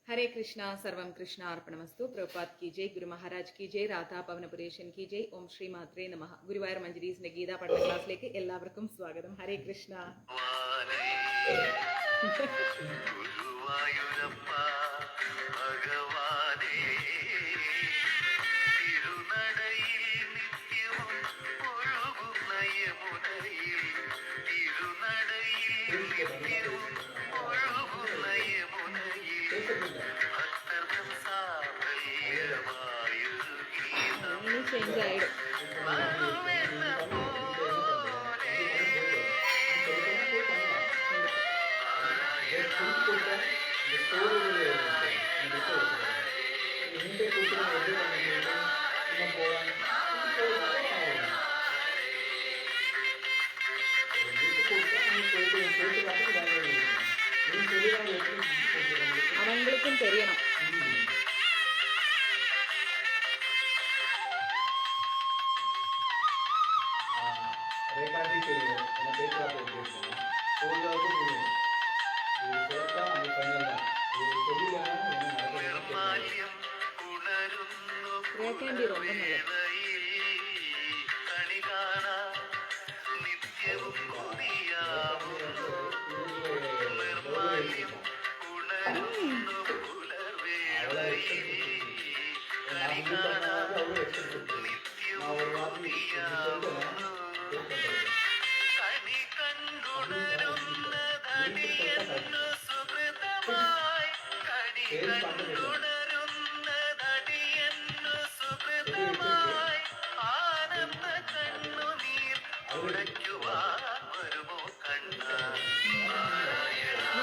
हरे कृष्णा सर्वं कृष्ण अर्पणमस्तु प्रभुपाद की जय गुरु महाराज की जय राधा പവനപുരേശൻ की जय ഓം ശ്രീ മാത്രേ നമഃ ഗുരുവായൂർ മഞ്ജരീസിന്റെ ഗീതാ പഠന ക്ലാസ്സിലേക്ക് എല്ലാവർക്കും സ്വാഗതം. ഹരേ കൃഷ്ണ. ചേഞ്ച് ആയിടും. அவங்களுக்கும் தெரியணும். കേൾക്കേണ്ടി ரொம்ப നല്ലത്.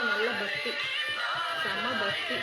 നല്ല ഭക്തി, സമഭക്തി.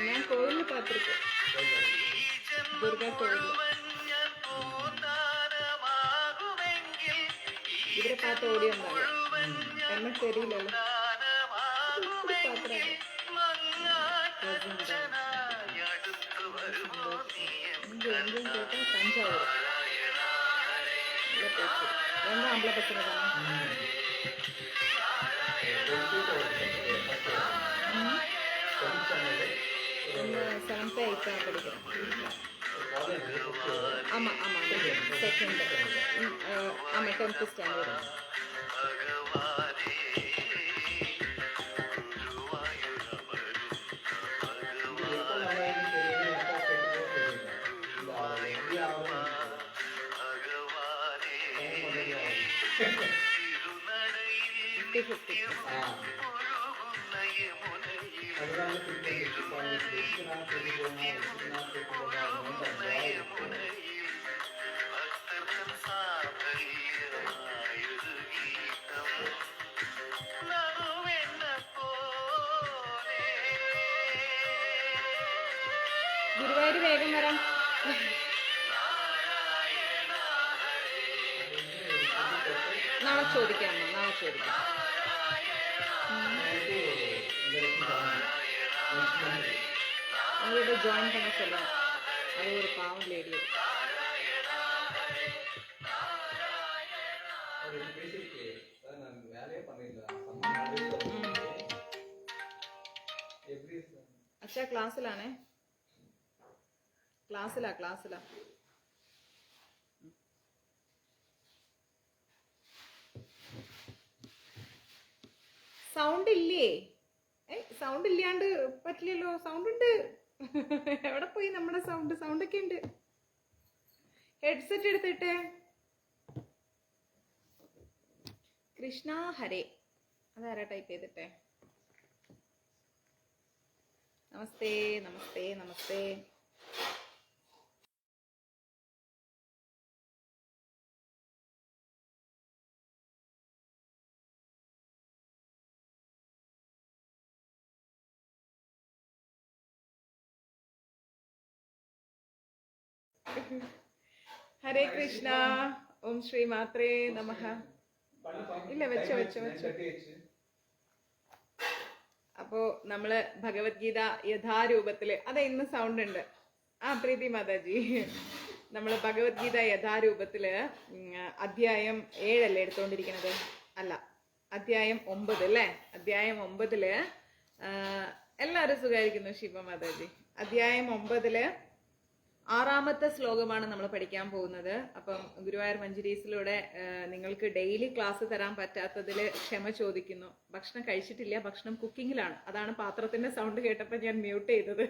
ഞാൻ കോവിലിൽ പാത്തിരിക്കും, ദുർഗാ കോവിൽ. ഇവരെ പാത്ത് ഓടി വന്നാണ് എന്നെ തെരിയില്ലല്ലോ. തഞ്ചാവൂർ രണ്ടാം അമ്പലപ്പച്ചനെ സെവൻത്ത് എയ്ത്താണ് പഠിக்கிறேன். ஆமாம் ஆமாம், செகண்ட். ஆமாம், 10th ஸ்டாண்டர்ட். ഗുരുവായൂർ വേഗം വരാം. നാളെ ചോദിക്കാം, നാളെ ചോദിക്കാം. அவங்களோட ஜாயின் பண்ண சொல்லலாம். அது ஒரு பாவம் லேடி. अच्छा ക്ലാസ്സിലാണേ, ക്ലാസ്സിലാ. സൗണ്ട് ഇല്ലേ? സൗണ്ട് ഇല്ലാണ്ട് പറ്റില്ലല്ലോ. സൗണ്ട് ഉണ്ട്. എവിടെ പോയി നമ്മുടെ സൗണ്ട് ഒക്കെ ഉണ്ട്. ഹെഡ്സെറ്റ് എടുത്തിട്ടെ. കൃഷ്ണ ഹരേ, അതാരാ ടൈപ്പ് ചെയ്തിട്ടെ? നമസ്തേ നമസ്തേ നമസ്തേ. ഹരേ കൃഷ്ണ. ഓം ശ്രീ മാത്രേ നമഃ. ഇല്ല, വെച്ചോ വെച്ചോ വെച്ചോ. അപ്പോ നമ്മള് ഭഗവത്ഗീത യഥാരൂപത്തില്, അതെ ഇന്ന് സൗണ്ട് ഉണ്ട്. പ്രീതി മാതാജി, നമ്മള് ഭഗവത്ഗീത യഥാരൂപത്തില് അധ്യായം 7 അല്ലേ എടുത്തോണ്ടിരിക്കുന്നത്? അല്ല, അധ്യായം 9 അല്ലേ? അധ്യായം 9 എല്ലാവരും സുഖായിരിക്കുന്നു ശിവ മാതാജി. അധ്യായം 9 6ാമത്തെ ശ്ലോകമാണ് നമ്മൾ പഠിക്കാൻ പോകുന്നത്. അപ്പം ഗുരുവായൂർ മഞ്ജരീസിലൂടെ നിങ്ങൾക്ക് ഡെയിലി ക്ലാസ് തരാൻ പറ്റാത്തതിൽ ക്ഷമ ചോദിക്കുന്നു. ഭക്ഷണം കഴിച്ചിട്ടില്ല, ഭക്ഷണം കുക്കിങ്ങിലാണ്. അതാണ് പാത്രത്തിന്റെ സൗണ്ട് കേട്ടപ്പോൾ ഞാൻ മ്യൂട്ട് ചെയ്തത്.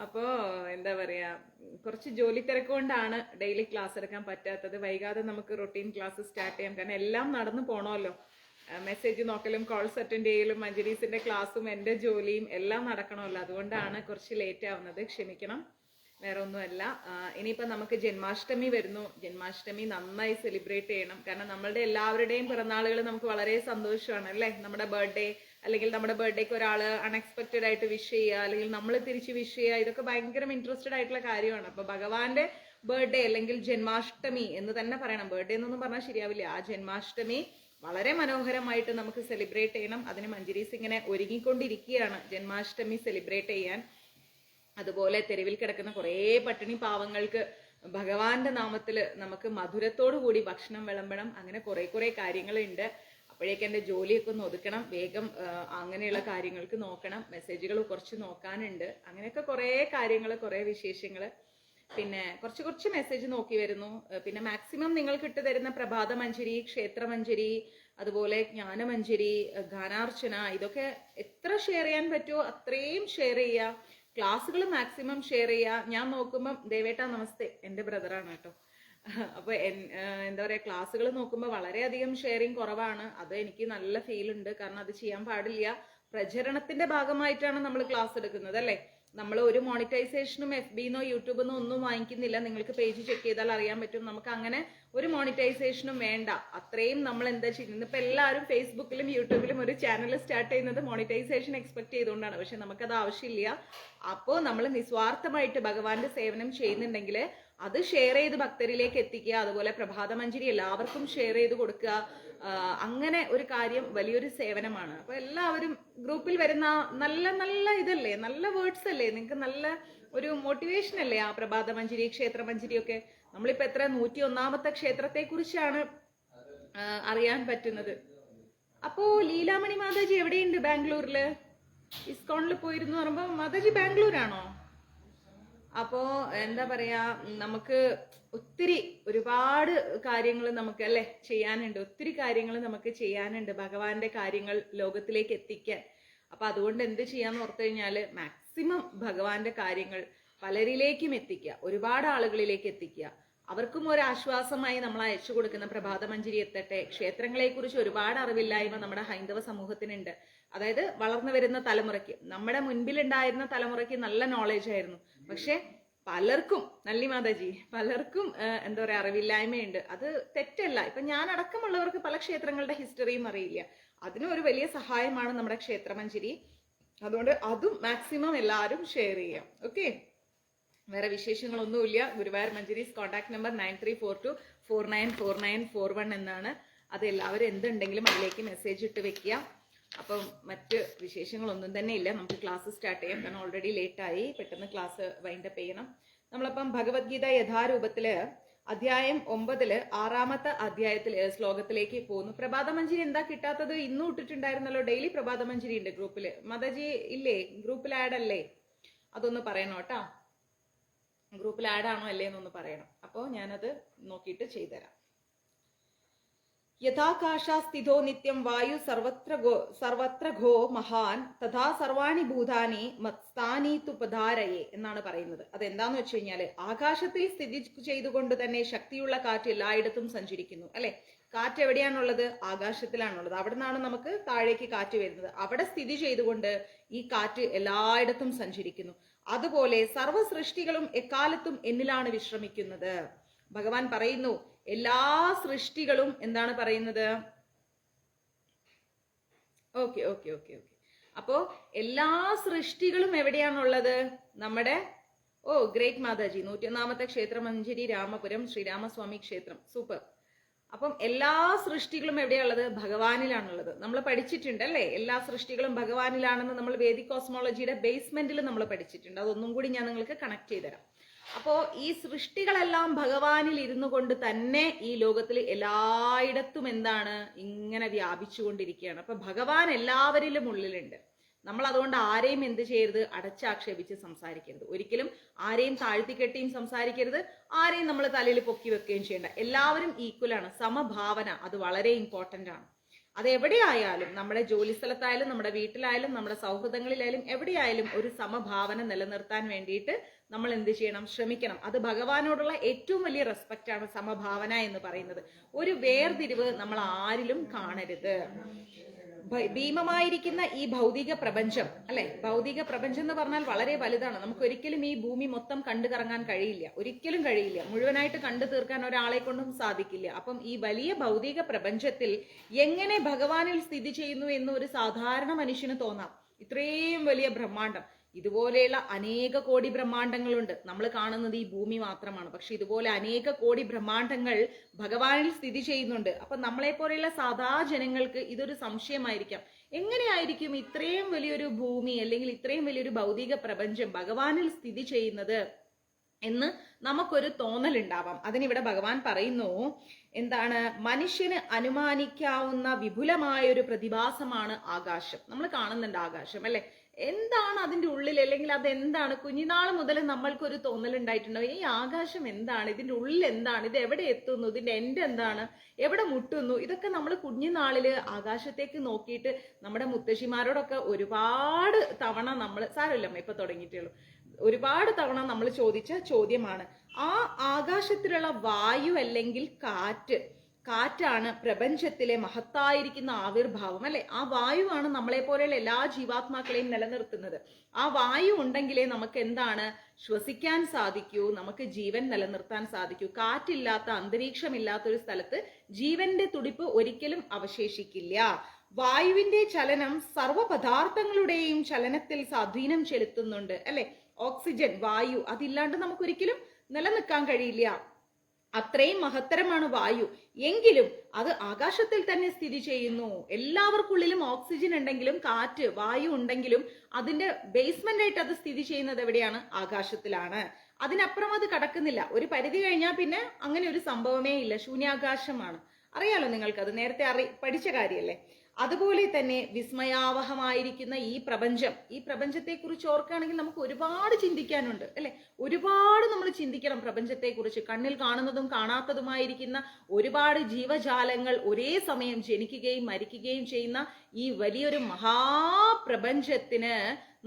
അപ്പോൾ എന്താ പറയാ, കുറച്ച് ജോലി തിരക്കുകൊണ്ടാണ് ഡെയിലി ക്ലാസ് എടുക്കാൻ പറ്റാത്തത്. വൈകാതെ നമുക്ക് റൊട്ടീൻ ക്ലാസ് സ്റ്റാർട്ട് ചെയ്യാം. കാരണം എല്ലാം നടന്നു പോണമല്ലോ. മെസ്സേജ് നോക്കലും കോൾസ് അറ്റൻഡ് ചെയ്യലും മഞ്ജരീസിന്റെ ക്ലാസ്സും എൻ്റെ ജോലിയും എല്ലാം നടക്കണമല്ലോ. അതുകൊണ്ടാണ് കുറച്ച് ലേറ്റ് ആവുന്നത്, ക്ഷമിക്കണം. വേറെ ഒന്നുമല്ല. ഇനിയിപ്പോൾ നമുക്ക് ജന്മാഷ്ടമി വരുന്നു. ജന്മാഷ്ടമി നന്നായി സെലിബ്രേറ്റ് ചെയ്യണം. കാരണം നമ്മളുടെ എല്ലാവരുടെയും പിറന്നാളുകൾ നമുക്ക് വളരെ സന്തോഷമാണ് അല്ലേ? നമ്മുടെ ബർത്ത്ഡേ, അല്ലെങ്കിൽ നമ്മുടെ ബർത്ത്ഡേക്ക് ഒരാൾ അൺഎക്സ്പെക്റ്റഡ് ആയിട്ട് വിഷ് ചെയ്യുക, അല്ലെങ്കിൽ നമ്മൾ തിരിച്ച് വിഷ് ചെയ്യുക, ഇതൊക്കെ ഭയങ്കര ഇൻട്രസ്റ്റഡ് ആയിട്ടുള്ള കാര്യമാണ്. അപ്പോൾ ഭഗവാന്റെ ബർത്ത്ഡേ അല്ലെങ്കിൽ ജന്മാഷ്ടമി എന്ന് തന്നെ പറയണം. ബർത്ത്ഡേ എന്നൊന്നും പറഞ്ഞാൽ ശരിയാവില്ല. ആ ജന്മാഷ്ടമി വളരെ മനോഹരമായിട്ട് നമുക്ക് സെലിബ്രേറ്റ് ചെയ്യണം. അതിന് മഞ്ജരീസ് ഇങ്ങനെ ഒരുങ്ങിക്കൊണ്ടിരിക്കുകയാണ് ജന്മാഷ്ടമി സെലിബ്രേറ്റ് ചെയ്യാൻ. അതുപോലെ തെരുവിൽ കിടക്കുന്ന കുറേ പട്ടിണി പാവങ്ങൾക്ക് ഭഗവാന്റെ നാമത്തിൽ നമുക്ക് മധുരത്തോടു കൂടി ഭക്ഷണം വിളമ്പണം. അങ്ങനെ കുറെ കാര്യങ്ങളുണ്ട്. അപ്പോഴേക്കും എൻ്റെ ജോലിയൊക്കെ ഒന്ന് ഒതുക്കണം. വേഗം അങ്ങനെയുള്ള കാര്യങ്ങൾക്ക് നോക്കണം. മെസ്സേജുകൾ കുറച്ച് നോക്കാനുണ്ട്. അങ്ങനെയൊക്കെ കുറേ കാര്യങ്ങൾ, കുറേ വിശേഷങ്ങൾ. പിന്നെ കുറച്ച് മെസ്സേജ് നോക്കി വരുന്നു. പിന്നെ മാക്സിമം നിങ്ങൾക്ക് ഇട്ട് തരുന്ന പ്രഭാതമഞ്ജരി, ക്ഷേത്രമഞ്ജരി, അതുപോലെ ജ്ഞാനമഞ്ജരി, ഗാനാർച്ചന, ഇതൊക്കെ എത്ര ഷെയർ ചെയ്യാൻ പറ്റുമോ അത്രയും ഷെയർ ചെയ്യുക. ക്ലാസ്സുകൾ മാക്സിമം ഷെയർ ചെയ്യുക. ഞാൻ നോക്കുമ്പം ദേവേട്ടാ നമസ്തേ, എൻ്റെ ബ്രദറാണ് കേട്ടോ. അപ്പോൾ എന്താ പറയുക, ക്ലാസ്സുകൾ നോക്കുമ്പോൾ വളരെയധികം ഷെയറിങ് കുറവാണ്. അത് എനിക്ക് നല്ല ഫീൽ ഉണ്ട്. കാരണം അത് ചെയ്യാൻ പാടില്ല. പ്രചരണത്തിന്റെ ഭാഗമായിട്ടാണ് നമ്മൾ ക്ലാസ് എടുക്കുന്നത് അല്ലേ? നമ്മൾ ഒരു മോണിറ്റൈസേഷനും FBന്നോ യൂട്യൂബിന്നോ ഒന്നും വാങ്ങിക്കുന്നില്ല. നിങ്ങൾക്ക് പേജ് ചെക്ക് ചെയ്താൽ അറിയാൻ പറ്റും. നമുക്ക് അങ്ങനെ ഒരു മോണിറ്റൈസേഷനും വേണ്ട. അത്രയും നമ്മൾ എന്താ ചെയ്യുന്നത്? ഇപ്പൊ എല്ലാവരും ഫേസ്ബുക്കിലും യൂട്യൂബിലും ഒരു ചാനൽ സ്റ്റാർട്ട് ചെയ്യുന്നത് മോണിറ്റൈസേഷൻ എക്സ്പെക്ട് ചെയ്തുകൊണ്ടാണ്. പക്ഷെ നമുക്കത് ആവശ്യമില്ല. അപ്പോൾ നമ്മൾ നിസ്വാർത്ഥമായിട്ട് ഭഗവാന്റെ സേവനം ചെയ്യുന്നുണ്ടെങ്കിൽ അത് ഷെയർ ചെയ്ത് ഭക്തരിലേക്ക് എത്തിക്കുക. അതുപോലെ പ്രഭാതമഞ്ജരി എല്ലാവർക്കും ഷെയർ ചെയ്ത് കൊടുക്കുക. അങ്ങനെ ഒരു കാര്യം വലിയൊരു സേവനമാണ്. അപ്പൊ എല്ലാവരും ഗ്രൂപ്പിൽ വരുന്ന നല്ല നല്ല ഇതല്ലേ, നല്ല വേർഡ്സ് അല്ലേ, നിങ്ങൾക്ക് നല്ല ഒരു മോട്ടിവേഷൻ അല്ലേ ആ പ്രഭാതമഞ്ജരി, ക്ഷേത്രമഞ്ജരി ഒക്കെ. നമ്മളിപ്പോ എത്ര 101ാമത്തെ ക്ഷേത്രത്തെ കുറിച്ചാണ് അറിയാൻ പറ്റുന്നത്. അപ്പോ ലീലാമണി മാതാജി എവിടെയുണ്ട്? ബാംഗ്ലൂരില് ഇസ്കോണിൽ പോയിരുന്നു പറയുമ്പോ മാതാജി ബാംഗ്ലൂരാണോ? അപ്പോ എന്താ പറയാ, നമുക്ക് ഒത്തിരി ഒരുപാട് കാര്യങ്ങൾ നമുക്ക് അല്ലെ ചെയ്യാനുണ്ട്. ഒത്തിരി കാര്യങ്ങൾ നമുക്ക് ചെയ്യാനുണ്ട് ഭഗവാന്റെ കാര്യങ്ങൾ ലോകത്തിലേക്ക് എത്തിക്കാൻ. അപ്പൊ അതുകൊണ്ട് എന്ത് ചെയ്യാന്ന് ഓർത്തു കഴിഞ്ഞാല് മാക്സിമം ഭഗവാന്റെ കാര്യങ്ങൾ പലരിലേക്കും എത്തിക്കുക, ഒരുപാട് ആളുകളിലേക്ക് എത്തിക്കുക. അവർക്കും ഒരു ആശ്വാസമായി നമ്മൾ അയച്ചു കൊടുക്കുന്ന പ്രഭാതമഞ്ജരി എത്തട്ടെ. ക്ഷേത്രങ്ങളെ കുറിച്ച് ഒരുപാട് അറിവില്ലായ്മ നമ്മുടെ ഹൈന്ദവ സമൂഹത്തിനുണ്ട്. അതായത് വളർന്നു വരുന്ന തലമുറയ്ക്ക്, നമ്മുടെ മുൻപിലുണ്ടായിരുന്ന തലമുറയ്ക്ക് നല്ല നോളേജ് ആയിരുന്നു. പക്ഷെ പലർക്കും, നല്ലി മാതാജി, പലർക്കും എന്താ പറയാ അറിവില്ലായ്മയുണ്ട്. അത് തെറ്റല്ല. ഇപ്പൊ ഞാൻ അടക്കമുള്ളവർക്ക് പല ക്ഷേത്രങ്ങളുടെ ഹിസ്റ്ററിയും അറിയില്ല. അതിനും ഒരു വലിയ സഹായമാണ് നമ്മുടെ ക്ഷേത്രമഞ്ജരി. അതുകൊണ്ട് അതും മാക്സിമം എല്ലാവരും ഷെയർ ചെയ്യാം. ഓക്കെ, വേറെ വിശേഷങ്ങളൊന്നുമില്ല. ഗുരുവായൂർ മഞ്ജരീസ് കോൺടാക്ട് നമ്പർ 9342494941 എന്നാണ്. അത് എല്ലാവരും എന്തുണ്ടെങ്കിലും അതിലേക്ക് മെസ്സേജ് ഇട്ട് വെക്കുക. അപ്പം മറ്റ് വിശേഷങ്ങളൊന്നും തന്നെ ഇല്ല. നമുക്ക് ക്ലാസ് സ്റ്റാർട്ട് ചെയ്യാം. കാരണം ഓൾറെഡി ലേറ്റായി. പെട്ടെന്ന് ക്ലാസ് വൈൻഡപ്പ് ചെയ്യണം. നമ്മളപ്പം ഭഗവത്ഗീത യഥാരൂപത്തില് അധ്യായം 9 6ാമത്തെ അധ്യായത്തിൽ ശ്ലോകത്തിലേക്ക് പോകുന്നു. പ്രഭാതമഞ്ജരി എന്താ കിട്ടാത്തത്? ഇന്നും ഇട്ടിട്ടുണ്ടായിരുന്നല്ലോ. ഡെയിലി പ്രഭാതമഞ്ജരി ഉണ്ട് ഗ്രൂപ്പില്. മാതാജി ഇല്ലേ? ഗ്രൂപ്പിൽ ആഡ് അല്ലേ? അതൊന്ന് പറയണം കേട്ടോ. ഗ്രൂപ്പിൽ ആഡ് ആണോ അല്ലേ എന്നൊന്ന് പറയണം. അപ്പോൾ ഞാനത് നോക്കിയിട്ട് ചെയ്തുതരാം. യഥാകാശാസ്ഥിതോ നിത്യം വായു സർവത്ര ഘോ മഹാൻ തഥാ സർവാണി ഭൂതാനി മത്സ്ഥാനീതുപധാരയെ എന്നാണ് പറയുന്നത്. അതെന്താന്ന് വെച്ച് കഴിഞ്ഞാല് ആകാശത്തിൽ സ്ഥിതി ചെയ്തുകൊണ്ട് തന്നെ ശക്തിയുള്ള കാറ്റ് എല്ലായിടത്തും സഞ്ചരിക്കുന്നു അല്ലെ. കാറ്റ് എവിടെയാണുള്ളത്? ആകാശത്തിലാണുള്ളത്. അവിടെ നിന്നാണ് നമുക്ക് താഴേക്ക് കാറ്റ് വരുന്നത്. അവിടെ സ്ഥിതി ചെയ്തുകൊണ്ട് ഈ കാറ്റ് എല്ലായിടത്തും സഞ്ചരിക്കുന്നു. അതുപോലെ സർവ്വ സൃഷ്ടികളും എക്കാലത്തും എന്നിലാണ് വിശ്രമിക്കുന്നത്. ഭഗവാൻ പറയുന്നു എല്ലാ സൃഷ്ടികളും എന്താണ് പറയുന്നത്? Okay okay okay okay. അപ്പോ എല്ലാ സൃഷ്ടികളും എവിടെയാണുള്ളത്? നമ്മുടെ ഗ്രേറ്റ് മാതാജി 101ാമത്തെ ക്ഷേത്രം മഞ്ചേരി രാമപുരം ശ്രീരാമസ്വാമി ക്ഷേത്രം. സൂപ്പർ. അപ്പം എല്ലാ സൃഷ്ടികളും എവിടെയാണുള്ളത്? ഭഗവാനിലാണുള്ളത്. നമ്മൾ പഠിച്ചിട്ടുണ്ട് അല്ലേ? എല്ലാ സൃഷ്ടികളും ഭഗവാനിലാണെന്ന് നമ്മൾ വേദിക് കോസ്മോളജിയുടെ ബേസ്മെന്റിൽ നമ്മൾ പഠിച്ചിട്ടുണ്ട്. അതൊന്നും കൂടി ഞാൻ നിങ്ങൾക്ക് കണക്ട് ചെയ്തുതരാം. അപ്പോ ഈ സൃഷ്ടികളെല്ലാം ഭഗവാനിൽ ഇരുന്നു കൊണ്ട് തന്നെ ഈ ലോകത്തിൽ എല്ലായിടത്തും എന്താണ് ഇങ്ങനെ വ്യാപിച്ചുകൊണ്ടിരിക്കുകയാണ്. അപ്പൊ ഭഗവാൻ എല്ലാവരിലും ഉള്ളിലുണ്ട്. നമ്മൾ അതുകൊണ്ട് ആരെയും എന്ത് ചെയ്യരുത്? അടച്ചാക്ഷേപിച്ച് സംസാരിക്കരുത്. ഒരിക്കലും ആരെയും താഴ്ത്തിക്കെട്ടിയും സംസാരിക്കരുത്. ആരെയും നമ്മൾ തലയിൽ പൊക്കി വെക്കുകയും ചെയ്യേണ്ട. എല്ലാവരും ഈക്വലാണ്. സമഭാവന അത് വളരെ ഇമ്പോർട്ടന്റ് ആണ്. അത് എവിടെയായാലും, നമ്മുടെ ജോലി സ്ഥലത്തായാലും നമ്മുടെ വീട്ടിലായാലും നമ്മുടെ സൗഹൃദങ്ങളിലായാലും എവിടെയായാലും ഒരു സമഭാവന നിലനിർത്താൻ വേണ്ടിയിട്ട് നമ്മൾ എന്ത് ചെയ്യണം? ശ്രമിക്കണം. അത് ഭഗവാനോടുള്ള ഏറ്റവും വലിയ റെസ്പെക്റ്റ് ആണ് സമഭാവന എന്ന് പറയുന്നത്. ഒരു വേർതിരിവ് നമ്മൾ ആരിലും കാണരുത്. ഭീമമായിരിക്കുന്ന ഈ ഭൗതിക പ്രപഞ്ചം അല്ലെ, ഭൗതിക പ്രപഞ്ചം എന്ന് പറഞ്ഞാൽ വളരെ വലുതാണ്. നമുക്ക് ഒരിക്കലും ഈ ഭൂമി മൊത്തം കണ്ടു കറങ്ങാൻ കഴിയില്ല, ഒരിക്കലും കഴിയില്ല. മുഴുവനായിട്ട് കണ്ടു തീർക്കാൻ ഒരാളെ കൊണ്ടും സാധിക്കില്ല. അപ്പം ഈ വലിയ ഭൗതിക പ്രപഞ്ചത്തിൽ എങ്ങനെ ഭഗവാനിൽ സ്ഥിതി ചെയ്യുന്നു എന്ന് ഒരു സാധാരണ മനുഷ്യന് തോന്നാം. ഇത്രയും വലിയ ബ്രഹ്മാണ്ടം, ഇതുപോലെയുള്ള അനേക കോടി ബ്രഹ്മാണ്ടങ്ങളുണ്ട്. നമ്മൾ കാണുന്നത് ഈ ഭൂമി മാത്രമാണ്. പക്ഷെ ഇതുപോലെ അനേക കോടി ബ്രഹ്മാണ്ടങ്ങൾ ഭഗവാനിൽ സ്ഥിതി ചെയ്യുന്നുണ്ട്. അപ്പൊ നമ്മളെ പോലെയുള്ള സാധാ ജനങ്ങൾക്ക് ഇതൊരു സംശയമായിരിക്കാം. എങ്ങനെയായിരിക്കും ഇത്രയും വലിയൊരു ഭൂമി അല്ലെങ്കിൽ ഇത്രയും വലിയൊരു ഭൗതിക പ്രപഞ്ചം ഭഗവാനിൽ സ്ഥിതി ചെയ്യുന്നത് എന്ന് നമുക്കൊരു തോന്നലുണ്ടാവാം. അതിനിവിടെ ഭഗവാൻ പറയുന്നു എന്താണ്? മനുഷ്യന് അനുമാനിക്കാവുന്ന വിപുലമായ ഒരു പ്രതിഭാസമാണ് ആകാശം. നമ്മൾ കാണുന്നുണ്ട് ആകാശം അല്ലെ? എന്താണ് അതിന്റെ ഉള്ളിൽ, അല്ലെങ്കിൽ അതെന്താണ്? കുഞ്ഞിനാൾ മുതൽ നമ്മൾക്കൊരു തോന്നലുണ്ടായിട്ടുണ്ടാവും, ഈ ആകാശം എന്താണ്, ഇതിന്റെ ഉള്ളിൽ എന്താണ്, ഇത് എവിടെ എത്തുന്നു, ഇതിന്റെ എൻഡ് എന്താണ്, എവിടെ മുട്ടുന്നു? ഇതൊക്കെ നമ്മൾ കുഞ്ഞുനാളില് ആകാശത്തേക്ക് നോക്കിയിട്ട് നമ്മുടെ മുത്തശ്ശിമാരോടൊക്കെ ഒരുപാട് തവണ നമ്മൾ, സാരമില്ലമ്മ ഇപ്പൊ തുടങ്ങിയിട്ടേ ഉള്ളൂ, ഒരുപാട് തവണ നമ്മൾ ചോദിച്ച ചോദ്യമാണ്. ആ ആകാശത്തിലുള്ള വായു അല്ലെങ്കിൽ കാറ്റാണ് പ്രപഞ്ചത്തിലെ മഹത്തായിരിക്കുന്ന ആവിർഭാവം അല്ലെ? ആ വായുവാണ് നമ്മളെ പോലെയുള്ള എല്ലാ ജീവാത്മാക്കളെയും നിലനിർത്തുന്നത്. ആ വായു ഉണ്ടെങ്കിലേ നമുക്ക് എന്താണ് ശ്വസിക്കാൻ സാധിക്കൂ, നമുക്ക് ജീവൻ നിലനിർത്താൻ സാധിക്കൂ. കാറ്റില്ലാത്ത, അന്തരീക്ഷമില്ലാത്ത ഒരു സ്ഥലത്ത് ജീവന്റെ തുടിപ്പ് ഒരിക്കലും അവശേഷിക്കില്ല. വായുവിന്റെ ചലനം സർവ്വ പദാർത്ഥങ്ങളുടെയും ചലനത്തിൽ സ്വാധീനം ചെലുത്തുന്നുണ്ട് അല്ലെ? ഓക്സിജൻ, വായു, അതില്ലാണ്ട് നമുക്കൊരിക്കലും നിലനിൽക്കാൻ കഴിയില്ല. അത്രയും മഹത്തരമാണ് വായു. എങ്കിലും അത് ആകാശത്തിൽ തന്നെ സ്ഥിതി ചെയ്യുന്നു. എല്ലാവർക്കുള്ളിലും ഓക്സിജൻ ഉണ്ടെങ്കിലും, കാറ്റ്, വായു ഉണ്ടെങ്കിലും അതിന്റെ ബേസ്മെന്റ് ആയിട്ട് അത് സ്ഥിതി ചെയ്യുന്നത് എവിടെയാണ്? ആകാശത്തിലാണ്. അതിനപ്പുറം അത് കടക്കുന്നില്ല. ഒരു പരിധി കഴിഞ്ഞാൽ പിന്നെ അങ്ങനെ ഒരു സംഭവമേ ഇല്ല, ശൂന്യാകാശമാണ്. അറിയാലോ നിങ്ങൾക്ക്, അത് നേരത്തെ പഠിച്ച കാര്യമല്ലേ? അതുപോലെ തന്നെ വിസ്മയാവഹമായിരിക്കുന്ന ഈ പ്രപഞ്ചത്തെ കുറിച്ച് ഓർക്കുകയാണെങ്കിൽ നമുക്ക് ഒരുപാട് ചിന്തിക്കാനുണ്ട് അല്ലെ? ഒരുപാട് നമ്മൾ ചിന്തിക്കണം പ്രപഞ്ചത്തെ കുറിച്ച്. കണ്ണിൽ കാണുന്നതും കാണാത്തതുമായിരിക്കുന്ന ഒരുപാട് ജീവജാലങ്ങൾ ഒരേ സമയം ജനിക്കുകയും മരിക്കുകയും ചെയ്യുന്ന ഈ വലിയൊരു മഹാപ്രപഞ്ചത്തിന്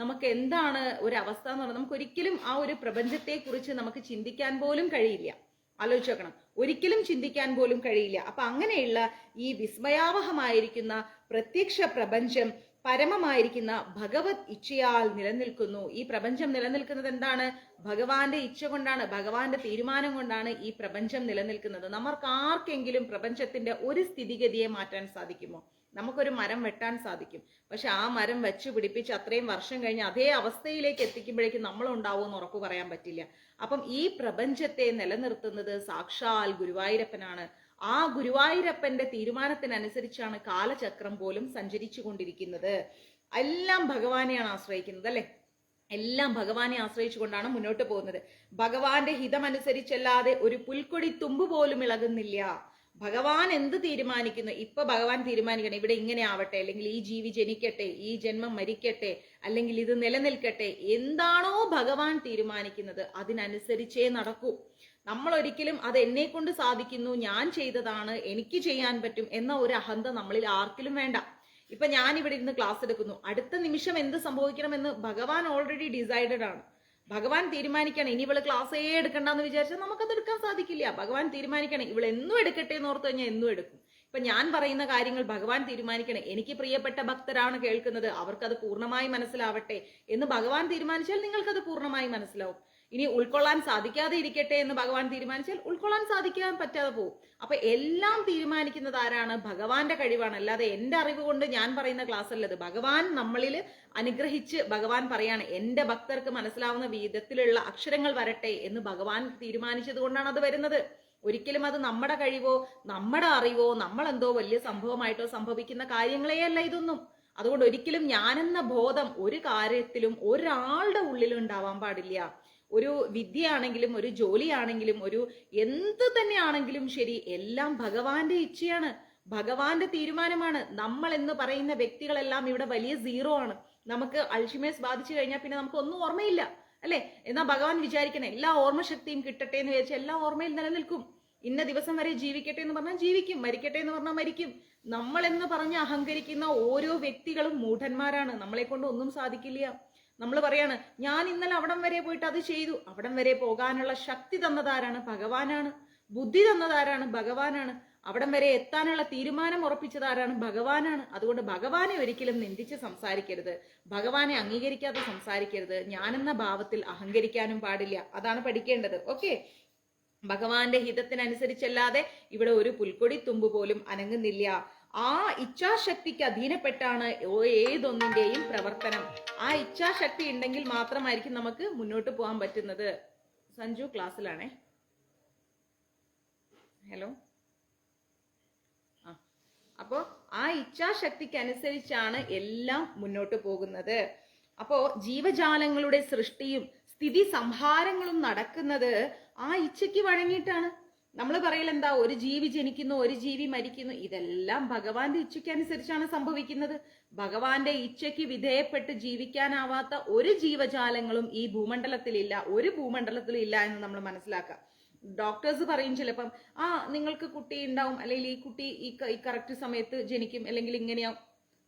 നമുക്ക് എന്താണ് ഒരു അവസ്ഥ എന്ന് പറഞ്ഞാൽ നമുക്ക് ഒരിക്കലും ആ ഒരു പ്രപഞ്ചത്തെ കുറിച്ച് നമുക്ക് ചിന്തിക്കാൻ പോലും കഴിയില്ല. ആലോചിച്ച് നോക്കണം, ഒരിക്കലും ചിന്തിക്കാൻ പോലും കഴിയില്ല. അപ്പൊ അങ്ങനെയുള്ള ഈ വിസ്മയാവഹമായിരിക്കുന്ന പ്രത്യക്ഷ പ്രപഞ്ചം പരമമായിരിക്കുന്ന ഭഗവത് ഇച്ഛയാൽ നിലനിൽക്കുന്നു. ഈ പ്രപഞ്ചം നിലനിൽക്കുന്നത് എന്താണ്? ഭഗവാന്റെ ഇച്ഛ കൊണ്ടാണ്, ഭഗവാന്റെ തീരുമാനം കൊണ്ടാണ് ഈ പ്രപഞ്ചം നിലനിൽക്കുന്നത്. നമുക്ക് ആർക്കെങ്കിലും പ്രപഞ്ചത്തിന്റെ ഒരു സ്ഥിതിഗതിയെ മാറ്റാൻ സാധിക്കുമോ? നമുക്കൊരു മരം വെട്ടാൻ സാധിക്കും, പക്ഷെ ആ മരം വെച്ച് പിടിപ്പിച്ച് അത്രയും വർഷം കഴിഞ്ഞ് അതേ അവസ്ഥയിലേക്ക് എത്തിക്കുമ്പോഴേക്കും നമ്മൾ ഉണ്ടാവുമെന്ന് ഉറപ്പ് പറയാൻ പറ്റില്ല. അപ്പം ഈ പ്രപഞ്ചത്തെ നിലനിർത്തുന്നത് സാക്ഷാൽ ഗുരുവായൂരപ്പനാണ്. ആ ഗുരുവായൂരപ്പന്റെ തീരുമാനത്തിനനുസരിച്ചാണ് കാലചക്രം പോലും സഞ്ചരിച്ചു കൊണ്ടിരിക്കുന്നത്. എല്ലാം ഭഗവാനെയാണ് ആശ്രയിക്കുന്നത് അല്ലെ? എല്ലാം ഭഗവാനെ ആശ്രയിച്ചുകൊണ്ടാണ് മുന്നോട്ട് പോകുന്നത്. ഭഗവാന്റെ ഹിതമനുസരിച്ചല്ലാതെ ഒരു പുൽക്കൊടി തുമ്പ് പോലും ഇളകുന്നില്ല. ഭഗവാൻ എന്ത് തീരുമാനിക്കുന്നു, ഇപ്പൊ ഭഗവാൻ തീരുമാനിക്കണം ഇവിടെ ഇങ്ങനെ ആവട്ടെ, അല്ലെങ്കിൽ ഈ ജീവി ജനിക്കട്ടെ, ഈ ജന്മം മരിക്കട്ടെ, അല്ലെങ്കിൽ ഇത് നിലനിൽക്കട്ടെ, എന്താണോ ഭഗവാൻ തീരുമാനിക്കുന്നത് അതിനനുസരിച്ചേ നടക്കൂ. നമ്മൾ ഒരിക്കലും അത് എന്നെ കൊണ്ട് സാധിക്കുന്നു, ഞാൻ ചെയ്തതാണ്, എനിക്ക് ചെയ്യാൻ പറ്റും എന്ന ഒരു അഹന്ത നമ്മളിൽ ആർക്കിലും വേണ്ട. ഇപ്പൊ ഞാൻ ഇവിടെ ഇരുന്ന് ക്ലാസ് എടുക്കുന്നു, അടുത്ത നിമിഷം എന്ത് സംഭവിക്കണമെന്ന് ഭഗവാൻ ഓൾറെഡി ഡിസൈഡഡ് ആണ്. ഭഗവാൻ തീരുമാനിക്കണം ഇനി ഇവള് ക്ലാസ്സേ എടുക്കണ്ടെന്ന് വിചാരിച്ചാൽ നമുക്കത് എടുക്കാൻ സാധിക്കില്ല. ഭഗവാൻ തീരുമാനിക്കണം ഇവൾ എന്നും എടുക്കട്ടെ എന്ന് ഓർത്ത് കഴിഞ്ഞാൽ എന്നും എടുക്കും. ഇപ്പൊ ഞാൻ പറയുന്ന കാര്യങ്ങൾ ഭഗവാൻ തീരുമാനിക്കണം. എനിക്ക് പ്രിയപ്പെട്ട ഭക്തരാണ് കേൾക്കുന്നത്, അവർക്കത് പൂർണ്ണമായി മനസ്സിലാവട്ടെ എന്ന് ഭഗവാൻ തീരുമാനിച്ചാൽ നിങ്ങൾക്കത് പൂർണ്ണമായി മനസ്സിലാവും. ഇനി ഉൾക്കൊള്ളാൻ സാധിക്കാതെ ഇരിക്കട്ടെ എന്ന് ഭഗവാൻ തീരുമാനിച്ചാൽ ഉൾക്കൊള്ളാൻ സാധിക്കാൻ പറ്റാതെ പോകും. അപ്പൊ എല്ലാം തീരുമാനിക്കുന്നത് ആരാണ്? ഭഗവാന്റെ കഴിവാണ്. അല്ലാതെ എന്റെ അറിവ് കൊണ്ട് ഞാൻ പറയുന്ന ക്ലാസ് അല്ലത്. ഭഗവാൻ നമ്മളിൽ അനുഗ്രഹിച്ച് ഭഗവാൻ പറയാണ് എന്റെ ഭക്തർക്ക് മനസ്സിലാവുന്ന വിധത്തിലുള്ള അക്ഷരങ്ങൾ വരട്ടെ എന്ന് ഭഗവാൻ തീരുമാനിച്ചത് കൊണ്ടാണ് അത് വരുന്നത്. ഒരിക്കലും അത് നമ്മുടെ കഴിവോ നമ്മുടെ അറിവോ നമ്മളെന്തോ വലിയ സംഭവമായിട്ടോ സംഭവിക്കുന്ന കാര്യങ്ങളേ അല്ല ഇതൊന്നും. അതുകൊണ്ട് ഒരിക്കലും ഞാനെന്ന ബോധം ഒരു കാര്യത്തിലും ഒരാളുടെ ഉള്ളിലും ഉണ്ടാവാൻ പാടില്ല. ഒരു വിദ്യയാണെങ്കിലും ഒരു ജോലിയാണെങ്കിലും ഒരു എന്ത് തന്നെയാണെങ്കിലും ശരി, എല്ലാം ഭഗവാന്റെ ഇച്ഛയാണ്, ഭഗവാന്റെ തീരുമാനമാണ്. നമ്മൾ എന്ന് പറയുന്ന വ്യക്തികളെല്ലാം ഇവിടെ വലിയ സീറോ ആണ്. നമുക്ക് അൾഷിമേഴ്സ് ബാധിച്ചു കഴിഞ്ഞാൽ പിന്നെ നമുക്ക് ഒന്നും ഓർമ്മയില്ല, അല്ലെ? എന്നാ ഭഗവാൻ വിചാരിക്കണം എല്ലാ ഓർമ്മശക്തിയും കിട്ടട്ടെ എന്ന് വിചാരിച്ചാൽ എല്ലാ ഓർമ്മയിൽ നിലനിൽക്കും. ഇന്ന ദിവസം വരെ ജീവിക്കട്ടെ എന്ന് പറഞ്ഞാൽ ജീവിക്കും, മരിക്കട്ടെ എന്ന് പറഞ്ഞാൽ മരിക്കും. നമ്മൾ എന്ന് പറഞ്ഞ് അഹങ്കരിക്കുന്ന ഓരോ വ്യക്തികളും മൂഢന്മാരാണ്. നമ്മളെ കൊണ്ട് ഒന്നും സാധിക്കില്ല. നമ്മൾ പറയാണ് ഞാൻ ഇന്നലെ അവിടം വരെ പോയിട്ട് അത് ചെയ്തു. അവിടം വരെ പോകാനുള്ള ശക്തി തന്നതാരാണ്? ഭഗവാനാണ്. ബുദ്ധി തന്നതാരാണ്? ഭഗവാനാണ്. അവിടം വരെ എത്താനുള്ള തീരുമാനം ഉറപ്പിച്ചതാരാണ്? ഭഗവാനാണ്. അതുകൊണ്ട് ഭഗവാനെ ഒരിക്കലും നിന്ദിച്ച് സംസാരിക്കരുത്, ഭഗവാനെ അംഗീകരിക്കാതെ സംസാരിക്കരുത്, ഞാനെന്ന ഭാവത്തിൽ അഹങ്കരിക്കാനും പാടില്ല. അതാണ് പഠിക്കേണ്ടത്. ഓക്കെ, ഭഗവാന്റെ ഹിതത്തിനനുസരിച്ചല്ലാതെ ഇവിടെ ഒരു പുൽക്കൊടി തുമ്പ് പോലും അനങ്ങുന്നില്ല. ആ ഇച്ഛാശക്തിക്ക് അധീനപ്പെട്ടാണ് ഏതൊന്നിന്റെയും പ്രവർത്തനം. ആ ഇച്ഛാശക്തി ഉണ്ടെങ്കിൽ മാത്രമായിരിക്കും നമുക്ക് മുന്നോട്ട് പോകാൻ പറ്റുന്നത്. സഞ്ജു ക്ലാസ്സിലാണേ. ഹലോ. അപ്പോ ആ ഇച്ഛാശക്തിക്ക് അനുസരിച്ചാണ് എല്ലാം മുന്നോട്ട് പോകുന്നത്. അപ്പോ ജീവജാലങ്ങളുടെ സൃഷ്ടിയും സ്ഥിതി സംഹാരങ്ങളും നടക്കുന്നത് ആ ഇച്ഛയ്ക്ക് വഴങ്ങിയിട്ടാണ്. നമ്മൾ പറയൽ എന്താ? ഒരു ജീവി ജനിക്കുന്നു, ഒരു ജീവി മരിക്കുന്നു. ഇതെല്ലാം ഭഗവാന്റെ ഇച്ഛയ്ക്ക് അനുസരിച്ചാണ് സംഭവിക്കുന്നത്. ഭഗവാന്റെ ഇച്ഛയ്ക്ക് വിധേയപ്പെട്ട് ജീവിക്കാനാവാത്ത ഒരു ജീവജാലങ്ങളും ഈ ഭൂമണ്ഡലത്തിലില്ല, ഒരു ഭൂമണ്ഡലത്തിലും ഇല്ല എന്ന് നമ്മൾ മനസ്സിലാക്കാം. ഡോക്ടേഴ്സ് പറയും ചിലപ്പം നിങ്ങൾക്ക് കുട്ടി ഉണ്ടാവും, അല്ലെങ്കിൽ ഈ കുട്ടി ഈ കറക്റ്റ് സമയത്ത് ജനിക്കും, അല്ലെങ്കിൽ ഇങ്ങനെയാവും.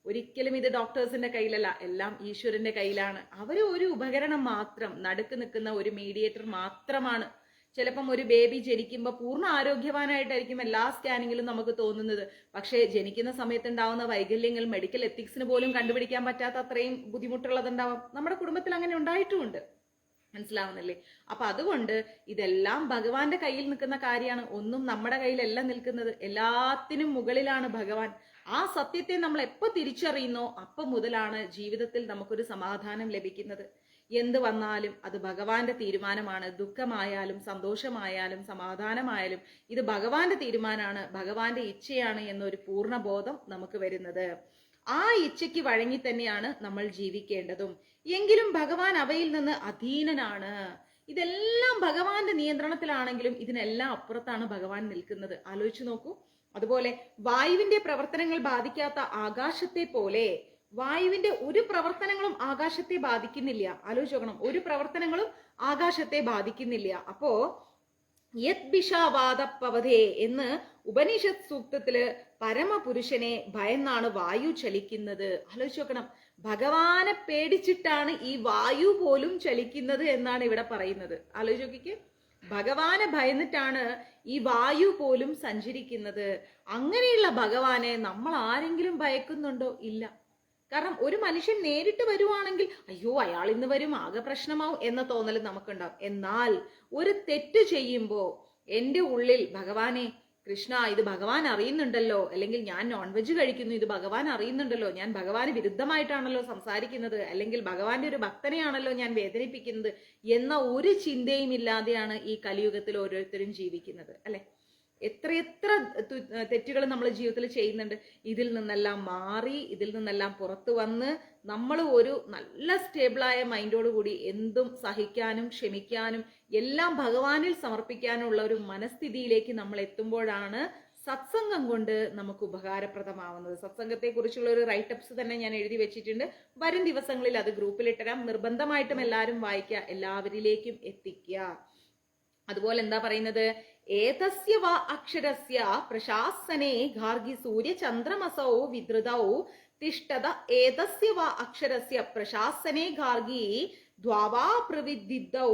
ഒരിക്കലും ഇത് ഡോക്ടേഴ്സിന്റെ കയ്യിലല്ല, എല്ലാം ഈശ്വരന്റെ കയ്യിലാണ്. അവര് ഒരു ഉപകരണം മാത്രം, നടുക്ക് നിൽക്കുന്ന ഒരു മീഡിയേറ്റർ മാത്രമാണ്. ചിലപ്പം ഒരു ബേബി ജനിക്കുമ്പോൾ പൂർണ്ണ ആരോഗ്യവാനായിട്ടായിരിക്കും എല്ലാ സ്കാനിങ്ങിലും നമുക്ക് തോന്നുന്നത്. പക്ഷേ ജനിക്കുന്ന സമയത്ത് ഉണ്ടാവുന്ന വൈകല്യങ്ങൾ മെഡിക്കൽ എത്തിക്സിന് പോലും കണ്ടുപിടിക്കാൻ പറ്റാത്ത അത്രയും ബുദ്ധിമുട്ടുള്ളതുണ്ടാവാം. നമ്മുടെ കുടുംബത്തിൽ അങ്ങനെ ഉണ്ടായിട്ടുമുണ്ട്. മനസ്സിലാവുന്നില്ലേ? അപ്പൊ അതുകൊണ്ട് ഇതെല്ലാം ഭഗവാന്റെ കയ്യിൽ നിൽക്കുന്ന കാര്യമാണ്. ഒന്നും നമ്മുടെ കയ്യിലല്ല നിൽക്കുന്നത്. എല്ലാത്തിനും മുകളിലാണ് ഭഗവാൻ. ആ സത്യത്തെ നമ്മൾ എപ്പോ തിരിച്ചറിയുന്നോ അപ്പൊ മുതലാണ് ജീവിതത്തിൽ നമുക്കൊരു സമാധാനം ലഭിക്കുന്നത്. എന്ത് വന്നാലും അത് ഭഗവാന്റെ തീരുമാനമാണ്. ദുഃഖമായാലും സന്തോഷമായാലും സമാധാനമായാലും ഇത് ഭഗവാന്റെ തീരുമാനമാണ്, ഭഗവാന്റെ ഇച്ഛയാണ് എന്നൊരു പൂർണ്ണബോധം നമുക്ക് വരുന്നത്. ആ ഇച്ഛയ്ക്ക് വഴങ്ങി തന്നെയാണ് നമ്മൾ ജീവിക്കേണ്ടതും. എങ്കിലും ഭഗവാൻ അവയിൽ നിന്ന് അധീനനാണ്. ഇതെല്ലാം ഭഗവാന്റെ നിയന്ത്രണത്തിലാണെങ്കിലും ഇതിനെല്ലാം അപ്പുറത്താണ് ഭഗവാൻ നിൽക്കുന്നത്. ആലോചിച്ചു നോക്കൂ. അതുപോലെ വായുവിന്റെ പ്രവർത്തനങ്ങൾ ബാധിക്കാത്ത ആകാശത്തെ പോലെ വായുവിന്റെ ഒരു പ്രവർത്തനങ്ങളും ആകാശത്തെ ബാധിക്കുന്നില്ല. ആലോചിച്ച് നോക്കണം, ഒരു പ്രവർത്തനങ്ങളും ആകാശത്തെ ബാധിക്കുന്നില്ല. അപ്പോ യദ്ഭിഷാവാദപ്പവതേ എന്ന് ഉപനിഷത്ത് സൂക്തത്തില് പരമപുരുഷനെ ഭയന്നാണ് വായു ചലിക്കുന്നത്. ആലോചിച്ച് നോക്കണം, ഭഗവാനെ പേടിച്ചിട്ടാണ് ഈ വായു പോലും ചലിക്കുന്നത് എന്നാണ് ഇവിടെ പറയുന്നത്. ആലോചിച്ച് നോക്കിക്ക്, ഭഗവാനെ ഭയന്നിട്ടാണ് ഈ വായു പോലും സഞ്ചരിക്കുന്നത്. അങ്ങനെയുള്ള ഭഗവാനെ നമ്മൾ ആരെങ്കിലും ഭയക്കുന്നുണ്ടോ? ഇല്ല. കാരണം ഒരു മനുഷ്യൻ നേരിട്ട് വരുവാണെങ്കിൽ അയ്യോ അയാൾ ഇന്ന് വരും, ആകെ പ്രശ്നമാവും എന്ന തോന്നൽ നമുക്കുണ്ടാവും. എന്നാൽ ഒരു തെറ്റ് ചെയ്യുമ്പോ എന്റെ ഉള്ളിൽ ഭഗവാനെ, കൃഷ്ണ ഇത് ഭഗവാൻ അറിയുന്നുണ്ടല്ലോ, അല്ലെങ്കിൽ ഞാൻ നോൺ വെജ് കഴിക്കുന്നു ഇത് ഭഗവാൻ അറിയുന്നുണ്ടല്ലോ, ഞാൻ ഭഗവാന് വിരുദ്ധമായിട്ടാണല്ലോ സംസാരിക്കുന്നത്, അല്ലെങ്കിൽ ഭഗവാന്റെ ഒരു ഭക്തനെയാണല്ലോ ഞാൻ വേദനിപ്പിക്കുന്നത് എന്ന ഒരു ചിന്തയും ഇല്ലാതെയാണ് ഈ കലിയുഗത്തിൽ ഓരോരുത്തരും ജീവിക്കുന്നത്, അല്ലെ? എത്രയെത്ര തെറ്റുകൾ നമ്മൾ ജീവിതത്തിൽ ചെയ്യുന്നുണ്ട്. ഇതിൽ നിന്നെല്ലാം മാറി, ഇതിൽ നിന്നെല്ലാം പുറത്തു വന്ന് നമ്മൾ ഒരു നല്ല സ്റ്റേബിളായ മൈൻഡോട് കൂടി എന്തും സഹിക്കാനും ക്ഷമിക്കാനും എല്ലാം ഭഗവാനിൽ സമർപ്പിക്കാനുള്ള ഒരു മനസ്ഥിതിയിലേക്ക് നമ്മൾ എത്തുമ്പോഴാണ് സത്സംഗം കൊണ്ട് നമുക്ക് ഉപകാരപ്രദമാവുന്നത്. സത്സംഗത്തെ കുറിച്ചുള്ള ഒരു റൈറ്റപ്സ് തന്നെ ഞാൻ എഴുതി വെച്ചിട്ടുണ്ട്. വരും ദിവസങ്ങളിൽ അത് ഗ്രൂപ്പിലിട്ടരാം. നിർബന്ധമായിട്ടും എല്ലാവരും വായിക്കുക, എല്ലാവരിലേക്കും എത്തിക്കുക. അതുപോലെ എന്താ പറയുന്നത്? ഏതസ്യ വാ അക്ഷരസ്യ പ്രശാസനേ ഗാർഗി സൂര്യചന്ദ്രമസൗ വിധൃതൗ തിഷ്ഠത ഏതസ്യ വാ അക്ഷരസ്യ പ്രശാസനേ ഗാർഗി ദ്വാവാ പ്രവിദിദ്ധൗ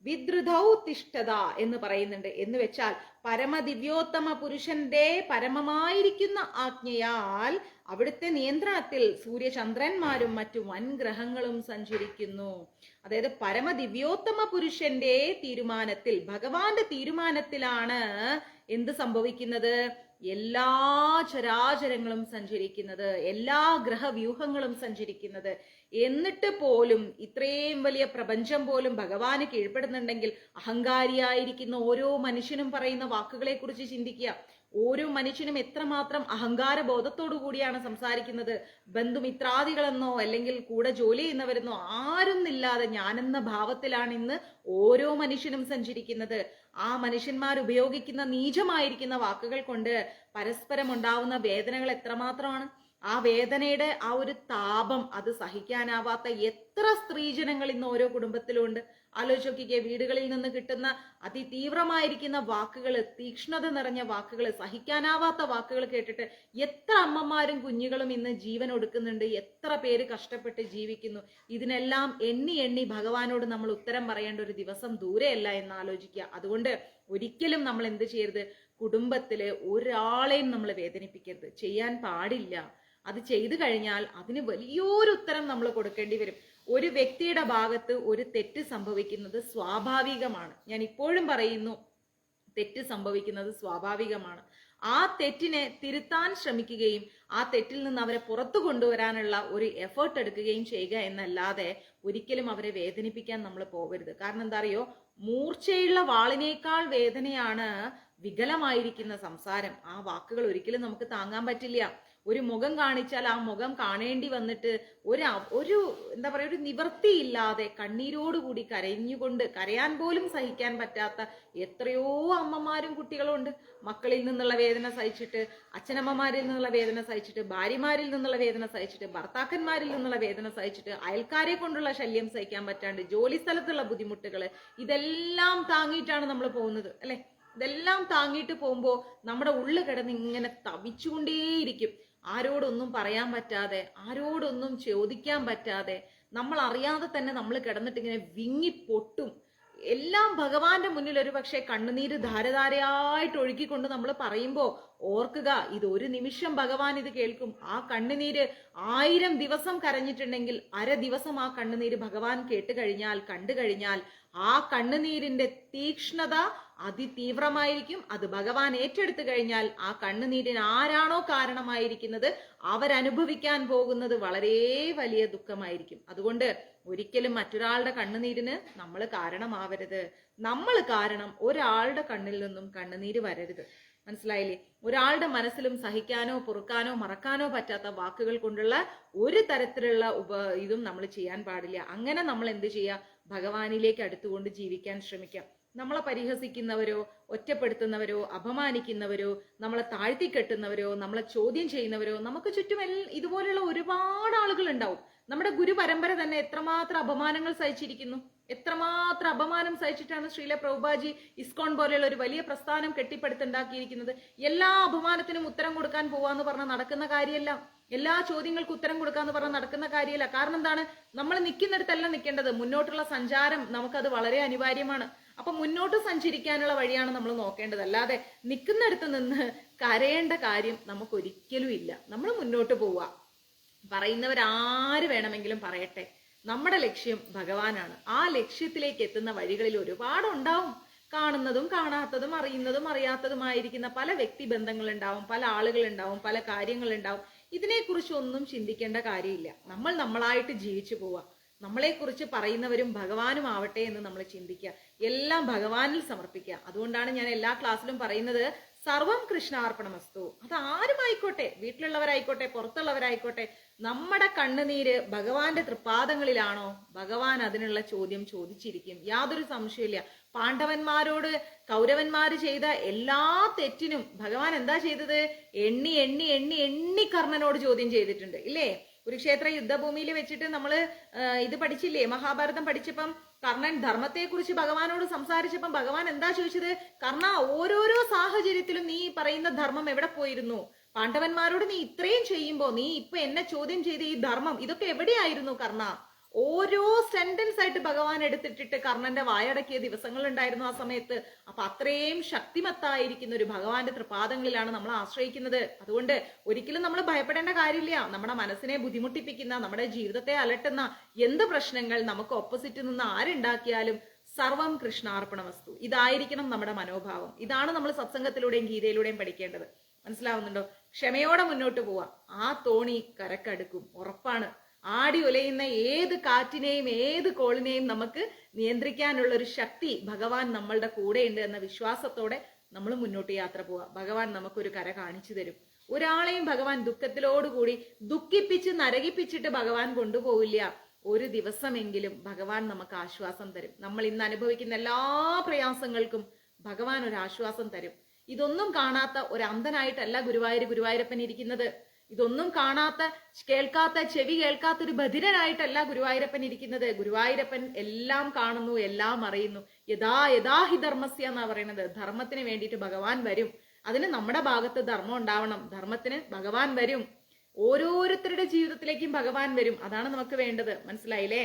വിദ്രുതൗ തിഷ്ഠത എന്ന് പറയുന്നുണ്ട്. എന്ന് വെച്ചാൽ പരമദിവ്യോത്തമ പുരുഷന്റെ പരമമായിരിക്കുന്ന ആജ്ഞയാൽ അവിടുത്തെ നിയന്ത്രണത്തിൽ സൂര്യചന്ദ്രന്മാരും മറ്റു വൻഗ്രഹങ്ങളും സഞ്ചരിക്കുന്നു. അതായത് പരമദിവ്യോത്തമ പുരുഷന്റെ തീരുമാനത്തിൽ, ഭഗവാന്റെ തീരുമാനത്തിലാണ് എന്ത് സംഭവിക്കുന്നത്? എല്ലാ ചരാചരങ്ങളും സഞ്ചരിക്കുന്നത്, എല്ലാ ഗ്രഹവ്യൂഹങ്ങളും സഞ്ചരിക്കുന്നത്. എന്നിട്ട് പോലും ഇത്രയും വലിയ പ്രപഞ്ചം പോലും ഭഗവാന് കീഴ്പ്പെടുന്നുണ്ടെങ്കിൽ അഹങ്കാരിയായിരിക്കുന്ന ഓരോ മനുഷ്യനും പറയുന്ന വാക്കുകളെ കുറിച്ച് ചിന്തിക്കുക. ഓരോ മനുഷ്യനും എത്രമാത്രം അഹങ്കാര ബോധത്തോടു കൂടിയാണ് സംസാരിക്കുന്നത്. ബന്ധുമിത്രാദികളെന്നോ അല്ലെങ്കിൽ കൂടെ ജോലി ചെയ്യുന്നവരെന്നോ ആരൊന്നില്ലാതെ ഞാനെന്ന ഭാവത്തിലാണ് ഇന്ന് ഓരോ മനുഷ്യനും സഞ്ചരിക്കുന്നത്. ആ മനുഷ്യന്മാർ ഉപയോഗിക്കുന്ന നീചമായിരിക്കുന്ന വാക്കുകൾ കൊണ്ട് പരസ്പരം ഉണ്ടാവുന്ന വേദനകൾ എത്രമാത്രമാണ്. ആ വേദനയുടെ ആ ഒരു താപം അത് സഹിക്കാനാവാത്ത എത്ര സ്ത്രീജനങ്ങൾ ഇന്ന് ഓരോ കുടുംബത്തിലുണ്ട്. ആലോചിക്കുക, വീടുകളിൽ നിന്ന് കിട്ടുന്ന അതിതീവ്രമായിരിക്കുന്ന വാക്കുകൾ, തീക്ഷ്ണത നിറഞ്ഞ വാക്കുകൾ, സഹിക്കാനാവാത്ത വാക്കുകൾ കേട്ടിട്ട് എത്ര അമ്മമാരും കുഞ്ഞുങ്ങളും ഇന്ന് ജീവൻ ഒടുക്കുന്നുണ്ട്. എത്ര പേര് കഷ്ടപ്പെട്ട് ജീവിക്കുന്നു. ഇതിനെല്ലാം എണ്ണി എണ്ണി ഭഗവാനോട് നമ്മൾ ഉത്തരം പറയേണ്ട ഒരു ദിവസം ദൂരെയല്ല എന്ന് ആലോചിക്കുക. അതുകൊണ്ട് ഒരിക്കലും നമ്മൾ എന്ത് ചെയ്യരുത്? കുടുംബത്തില് ഒരാളെയും നമ്മൾ വേദനിപ്പിക്കരുത്. ചെയ്യാൻ പാടില്ല. അത് ചെയ്തു കഴിഞ്ഞാൽ അതിന് വലിയൊരു ഉത്തരം നമ്മൾ കൊടുക്കേണ്ടി വരും. ഒരു വ്യക്തിയുടെ ഭാഗത്ത് ഒരു തെറ്റ് സംഭവിക്കുന്നത് സ്വാഭാവികമാണ്. ഞാൻ ഇപ്പോഴും പറയുന്നു, തെറ്റ് സംഭവിക്കുന്നത് സ്വാഭാവികമാണ്. ആ തെറ്റിനെ തിരുത്താൻ ശ്രമിക്കുകയും ആ തെറ്റിൽ നിന്ന് അവരെ പുറത്തു കൊണ്ടുവരാനുള്ള ഒരു എഫേർട്ട് എടുക്കുകയും ചെയ്യുക എന്നല്ലാതെ ഒരിക്കലും അവരെ വേദനിപ്പിക്കാൻ നമ്മൾ പോകരുത്. കാരണം എന്താ അറിയോ? മൂർച്ചയുള്ള വാളിനേക്കാൾ വേദനയാണ് വികലമായിരിക്കുന്ന സംസാരം. ആ വാക്കുകൾ ഒരിക്കലും നമുക്ക് താങ്ങാൻ പറ്റില്ല. ഒരു മുഖം കാണിച്ചാൽ ആ മുഖം കാണേണ്ടി വന്നിട്ട് ഒരു എന്താ പറയുക, ഒരു നിവൃത്തിയില്ലാതെ കണ്ണീരോടുകൂടി കരഞ്ഞുകൊണ്ട്, കരയാൻ പോലും സഹിക്കാൻ പറ്റാത്ത എത്രയോ അമ്മമാരും കുട്ടികളും ഉണ്ട്. മക്കളിൽ നിന്നുള്ള വേദന സഹിച്ചിട്ട്, അച്ഛനമ്മമാരിൽ നിന്നുള്ള വേദന സഹിച്ചിട്ട്, ഭാര്യമാരിൽ നിന്നുള്ള വേദന സഹിച്ചിട്ട്, ഭർത്താക്കന്മാരിൽ നിന്നുള്ള വേദന സഹിച്ചിട്ട്, അയൽക്കാരെ കൊണ്ടുള്ള ശല്യം സഹിക്കാൻ പറ്റാണ്ട്, ജോലി സ്ഥലത്തുള്ള ബുദ്ധിമുട്ടുകൾ, ഇതെല്ലാം താങ്ങിയിട്ടാണ് നമ്മൾ പോകുന്നത് അല്ലെ? ഇതെല്ലാം താങ്ങിയിട്ട് പോകുമ്പോൾ നമ്മുടെ ഉള്ളു കിടന്ന് ഇങ്ങനെ തവിച്ചുകൊണ്ടേയിരിക്കും. ആരോടൊന്നും പറയാൻ പറ്റാതെ, ആരോടൊന്നും ചോദിക്കാൻ പറ്റാതെ, നമ്മൾ അറിയാതെ തന്നെ നമ്മൾ കിടന്നിട്ട് ഇങ്ങനെ വിങ്ങിപ്പൊട്ടും. എല്ലാം ഭഗവാന്റെ മുന്നിൽ ഒരു പക്ഷെ കണ്ണുനീര് ധാരധാരയായിട്ട് ഒഴുകിക്കൊണ്ട് നമ്മൾ പറയുമ്പോൾ ഓർക്കുക, ഇത് ഒരു നിമിഷം ഭഗവാൻ ഇത് കേൾക്കും. ആ കണ്ണുനീര് 1000 ദിവസം കരഞ്ഞിട്ടുണ്ടെങ്കിൽ അര ദിവസം ആ കണ്ണുനീര് ഭഗവാൻ കേട്ടുകഴിഞ്ഞാൽ, കണ്ടു കഴിഞ്ഞാൽ ആ കണ്ണുനീരിന്റെ തീക്ഷ്ണത അതിതീവ്രമായിരിക്കും. അത് ഭഗവാൻ ഏറ്റെടുത്തു കഴിഞ്ഞാൽ ആ കണ്ണുനീരിന് ആരാണോ കാരണമായിരിക്കുന്നത് അവരനുഭവിക്കാൻ പോകുന്നത് വളരെ വലിയ ദുഃഖമായിരിക്കും. അതുകൊണ്ട് ഒരിക്കലും മറ്റൊരാളുടെ കണ്ണുനീരിന് നമ്മൾ കാരണമാവരുത്. നമ്മൾ കാരണം ഒരാളുടെ കണ്ണിൽ നിന്നും കണ്ണുനീര് വരരുത്. മനസ്സിലായില്ലേ? ഒരാളുടെ മനസ്സിലും സഹിക്കാനോ പൊറുക്കാനോ മറക്കാനോ പറ്റാത്ത വാക്കുകൾ കൊണ്ടുള്ള ഒരു തരത്തിലുള്ള ഇതും നമ്മൾ ചെയ്യാൻ പാടില്ല. അങ്ങനെ നമ്മൾ എന്ത് ചെയ്യുക? ഭഗവാനിലേക്ക് അടുത്തുകൊണ്ട് ജീവിക്കാൻ ശ്രമിക്കാം. നമ്മളെ പരിഹസിക്കുന്നവരോ ഒറ്റപ്പെടുത്തുന്നവരോ അപമാനിക്കുന്നവരോ നമ്മളെ താഴ്ത്തിക്കെട്ടുന്നവരോ നമ്മളെ ചോദ്യം ചെയ്യുന്നവരോ നമുക്ക് ചുറ്റും ഇതുപോലെയുള്ള ഒരുപാട് ആളുകൾ ഉണ്ടാവും. നമ്മുടെ ഗുരു പരമ്പര തന്നെ എത്രമാത്രം അപമാനങ്ങൾ സഹിച്ചിരിക്കുന്നു. എത്രമാത്രം അപമാനം സഹിച്ചിട്ടാണ് ശ്രീല പ്രഭുപാജി ഇസ്കോൺ പോലെയുള്ള ഒരു വലിയ പ്രസ്ഥാനം കെട്ടിപ്പടുത്തുണ്ടാക്കിയിരിക്കുന്നത്. എല്ലാ അപമാനത്തിനും ഉത്തരം കൊടുക്കാൻ പോവാന്ന് പറഞ്ഞാൽ നടക്കുന്ന കാര്യമല്ല. എല്ലാ ചോദ്യങ്ങൾക്ക് ഉത്തരം കൊടുക്കാന്ന് പറഞ്ഞാൽ നടക്കുന്ന കാര്യമല്ല. കാരണം എന്താണ്? നമ്മൾ നിൽക്കുന്നിടത്തല്ല നിൽക്കേണ്ടത്. മുന്നോട്ടുള്ള സഞ്ചാരം നമുക്കത് വളരെ അനിവാര്യമാണ്. അപ്പൊ മുന്നോട്ട് സഞ്ചരിക്കാനുള്ള വഴിയാണ് നമ്മൾ നോക്കേണ്ടത്. അല്ലാതെ നിൽക്കുന്നിടത്ത് നിന്ന് കരയേണ്ട കാര്യം നമുക്ക് ഒരിക്കലും ഇല്ല. നമ്മൾ മുന്നോട്ട് പോവുക. പറയുന്നവരാര് വേണമെങ്കിലും പറയട്ടെ, നമ്മുടെ ലക്ഷ്യം ഭഗവാനാണ്. ആ ലക്ഷ്യത്തിലേക്ക് എത്തുന്ന വഴികളിൽ ഒരുപാട് ഉണ്ടാവും. കാണുന്നതും കാണാത്തതും അറിയുന്നതും അറിയാത്തതുമായിരിക്കുന്ന പല വ്യക്തിബന്ധങ്ങൾ ഉണ്ടാവും, പല ആളുകൾ ഉണ്ടാവും, പല കാര്യങ്ങൾ ഉണ്ടാവും. ഇതിനെക്കുറിച്ച് ഒന്നും ചിന്തിക്കേണ്ട കാര്യമില്ല. നമ്മൾ നമ്മളായിട്ട് ജീവിച്ചു പോവുക. നമ്മളെക്കുറിച്ച് പറയുന്നവരും ഭഗവാനും ആവട്ടെ എന്ന് നമ്മൾ ചിന്തിക്കുക. എല്ലാം ഭഗവാനിൽ സമർപ്പിക്കുക. അതുകൊണ്ടാണ് ഞാൻ എല്ലാ ക്ലാസ്സിലും പറയുന്നത്, സർവം കൃഷ്ണാർപ്പണമസ്തു. അത് ആരുമായിക്കോട്ടെ, വീട്ടിലുള്ളവരായിക്കോട്ടെ പുറത്തുള്ളവരായിക്കോട്ടെ, നമ്മുടെ കണ്ണുനീര് ഭഗവാന്റെ തൃപ്പാദങ്ങളിലാണോ, ഭഗവാൻ അതിനുള്ള ചോദ്യം ചോദിച്ചിരിക്കും. യാതൊരു സംശയമില്ല. പാണ്ഡവന്മാരോട് കൗരവന്മാര് ചെയ്ത എല്ലാ തെറ്റിനും ഭഗവാൻ എന്താ ചെയ്തത്? എണ്ണി എണ്ണി എണ്ണി എണ്ണി കർണനോട് ചോദ്യം ചെയ്തിട്ടുണ്ട് ഇല്ലേ? കുരുക്ഷേത്ര യുദ്ധഭൂമിയിൽ വെച്ചിട്ട് നമ്മള് ഇത് പഠിച്ചില്ലേ? മഹാഭാരതം പഠിച്ചപ്പം കർണൻ ധർമ്മത്തെ കുറിച്ച് ഭഗവാനോട് സംസാരിച്ചപ്പം ഭഗവാൻ എന്താ ചോദിച്ചത്? കർണ, ഓരോരോ സാഹചര്യത്തിലും നീ പറയുന്ന ധർമ്മം എവിടെ പോയിരുന്നു? പാണ്ഡവന്മാരോട് നീ ഇത്രയും ചെയ്യുമ്പോ നീ ഇപ്പൊ എന്നെ ചോദ്യം ചെയ്ത ഈ ധർമ്മം ഇതൊക്കെ എവിടെയായിരുന്നു കർണ? ഓരോ സെന്റൻസ് ആയിട്ട് ഭഗവാൻ എടുത്തിട്ടിട്ട് കർണന്റെ വായടക്കിയ ദിവസങ്ങൾ ഉണ്ടായിരുന്നു ആ സമയത്ത്. അപ്പൊ അത്രയും ശക്തിമത്തായിരിക്കുന്ന ഒരു ഭഗവാന്റെ തൃപാദങ്ങളിലാണ് നമ്മൾ ആശ്രയിക്കുന്നത്. അതുകൊണ്ട് ഒരിക്കലും നമ്മൾ ഭയപ്പെടേണ്ട കാര്യമില്ല. നമ്മുടെ മനസ്സിനെ ബുദ്ധിമുട്ടിപ്പിക്കുന്ന, നമ്മുടെ ജീവിതത്തെ അലട്ടുന്ന എന്ത് പ്രശ്നങ്ങൾ നമുക്ക് ഓപ്പോസിറ്റ് നിന്ന് ആരുണ്ടാക്കിയാലും സർവം കൃഷ്ണാർപ്പണമസ്തു. ഇതായിരിക്കണം നമ്മുടെ മനോഭാവം. ഇതാണ് നമ്മൾ സത്സംഗത്തിലൂടെയും ഗീതയിലൂടെയും പഠിക്കേണ്ടത്. മനസ്സിലാവുന്നുണ്ടോ? ക്ഷമയോടെ മുന്നോട്ട് പോവാം. ആ തോണി കരക്കടുക്കും, ഉറപ്പാണ്. ആടി ഉലയുന്ന ഏത് കാറ്റിനെയും ഏത് കോളിനെയും നമുക്ക് നിയന്ത്രിക്കാനുള്ള ഒരു ശക്തി ഭഗവാൻ നമ്മളുടെ കൂടെയുണ്ട് എന്ന വിശ്വാസത്തോടെ നമ്മൾ മുന്നോട്ട് യാത്ര പോവാം. ഭഗവാൻ നമുക്കൊരു കര കാണിച്ചു തരും. ഒരാളെയും ഭഗവാൻ ദുഃഖത്തിലോടുകൂടി ദുഃഖിപ്പിച്ച് നരകിപ്പിച്ചിട്ട് ഭഗവാൻ കൊണ്ടുപോവില്ല. ഒരു ദിവസമെങ്കിലും ഭഗവാൻ നമുക്ക് ആശ്വാസം തരും. നമ്മൾ ഇന്ന് അനുഭവിക്കുന്ന എല്ലാ പ്രയാസങ്ങൾക്കും ഭഗവാൻ ഒരു ആശ്വാസം തരും. ഇതൊന്നും കാണാത്ത ഒരു അന്ധനായിട്ടല്ല ഗുരുവായൂരപ്പൻ ഇരിക്കുന്നത്. ഇതൊന്നും കാണാത്ത, കേൾക്കാത്ത, ചെവി കേൾക്കാത്ത ഒരു ബധിരനായിട്ടല്ല ഗുരുവായൂരപ്പൻ ഇരിക്കുന്നത്. ഗുരുവായൂരപ്പൻ എല്ലാം കാണുന്നു, എല്ലാം അറിയുന്നു. യഥാഹി ധർമ്മസ്യ എന്നാ പറയുന്നത്. ധർമ്മത്തിന് വേണ്ടിയിട്ട് ഭഗവാൻ വരും. അതിന് നമ്മുടെ ഭാഗത്ത് ധർമ്മം ഉണ്ടാവണം. ധർമ്മത്തിന് ഭഗവാൻ വരും. ഓരോരുത്തരുടെ ജീവിതത്തിലേക്കും ഭഗവാൻ വരും. അതാണ് നമുക്ക് വേണ്ടത്. മനസ്സിലായില്ലേ?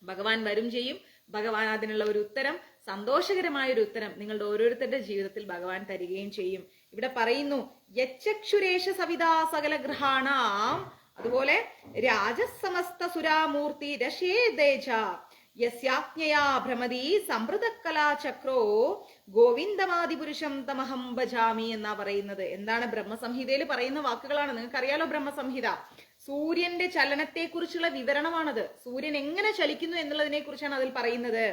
ഭഗവാൻ വരും ചെയ്യും. ഭഗവാൻ അതിനുള്ള ഒരു ഉത്തരം, സന്തോഷകരമായ ഒരു ഉത്തരം നിങ്ങളുടെ ഓരോരുത്തരുടെ ജീവിതത്തിൽ ഭഗവാൻ തരികയും ചെയ്യും. ഇവിടെ പറയുന്നു യച്ചക്ഷുരേഷ സവിതാ സകല ഗ്രഹാണാം, അതുപോലെ രാജസമസ്ത സുരാമൂർത്തി രശേദേജ യസ്യാജ്ഞയാ ഭ്രമതി സംവൃതകലാചക്രോ ഗോവിന്ദമാദിപുരുഷം തമഹം ഭജാമി എന്നാ പറയുന്നത്. എന്താണ്? ബ്രഹ്മസംഹിതയിൽ പറയുന്ന വാക്കുകളാണ്. നിങ്ങൾക്കറിയാലോ ബ്രഹ്മസംഹിത. സൂര്യന്റെ ചലനത്തെ കുറിച്ചുള്ള വിവരണമാണത്. സൂര്യൻ എങ്ങനെ ചലിക്കുന്നു എന്നുള്ളതിനെ കുറിച്ചാണ് അതിൽ പറയുന്നത്.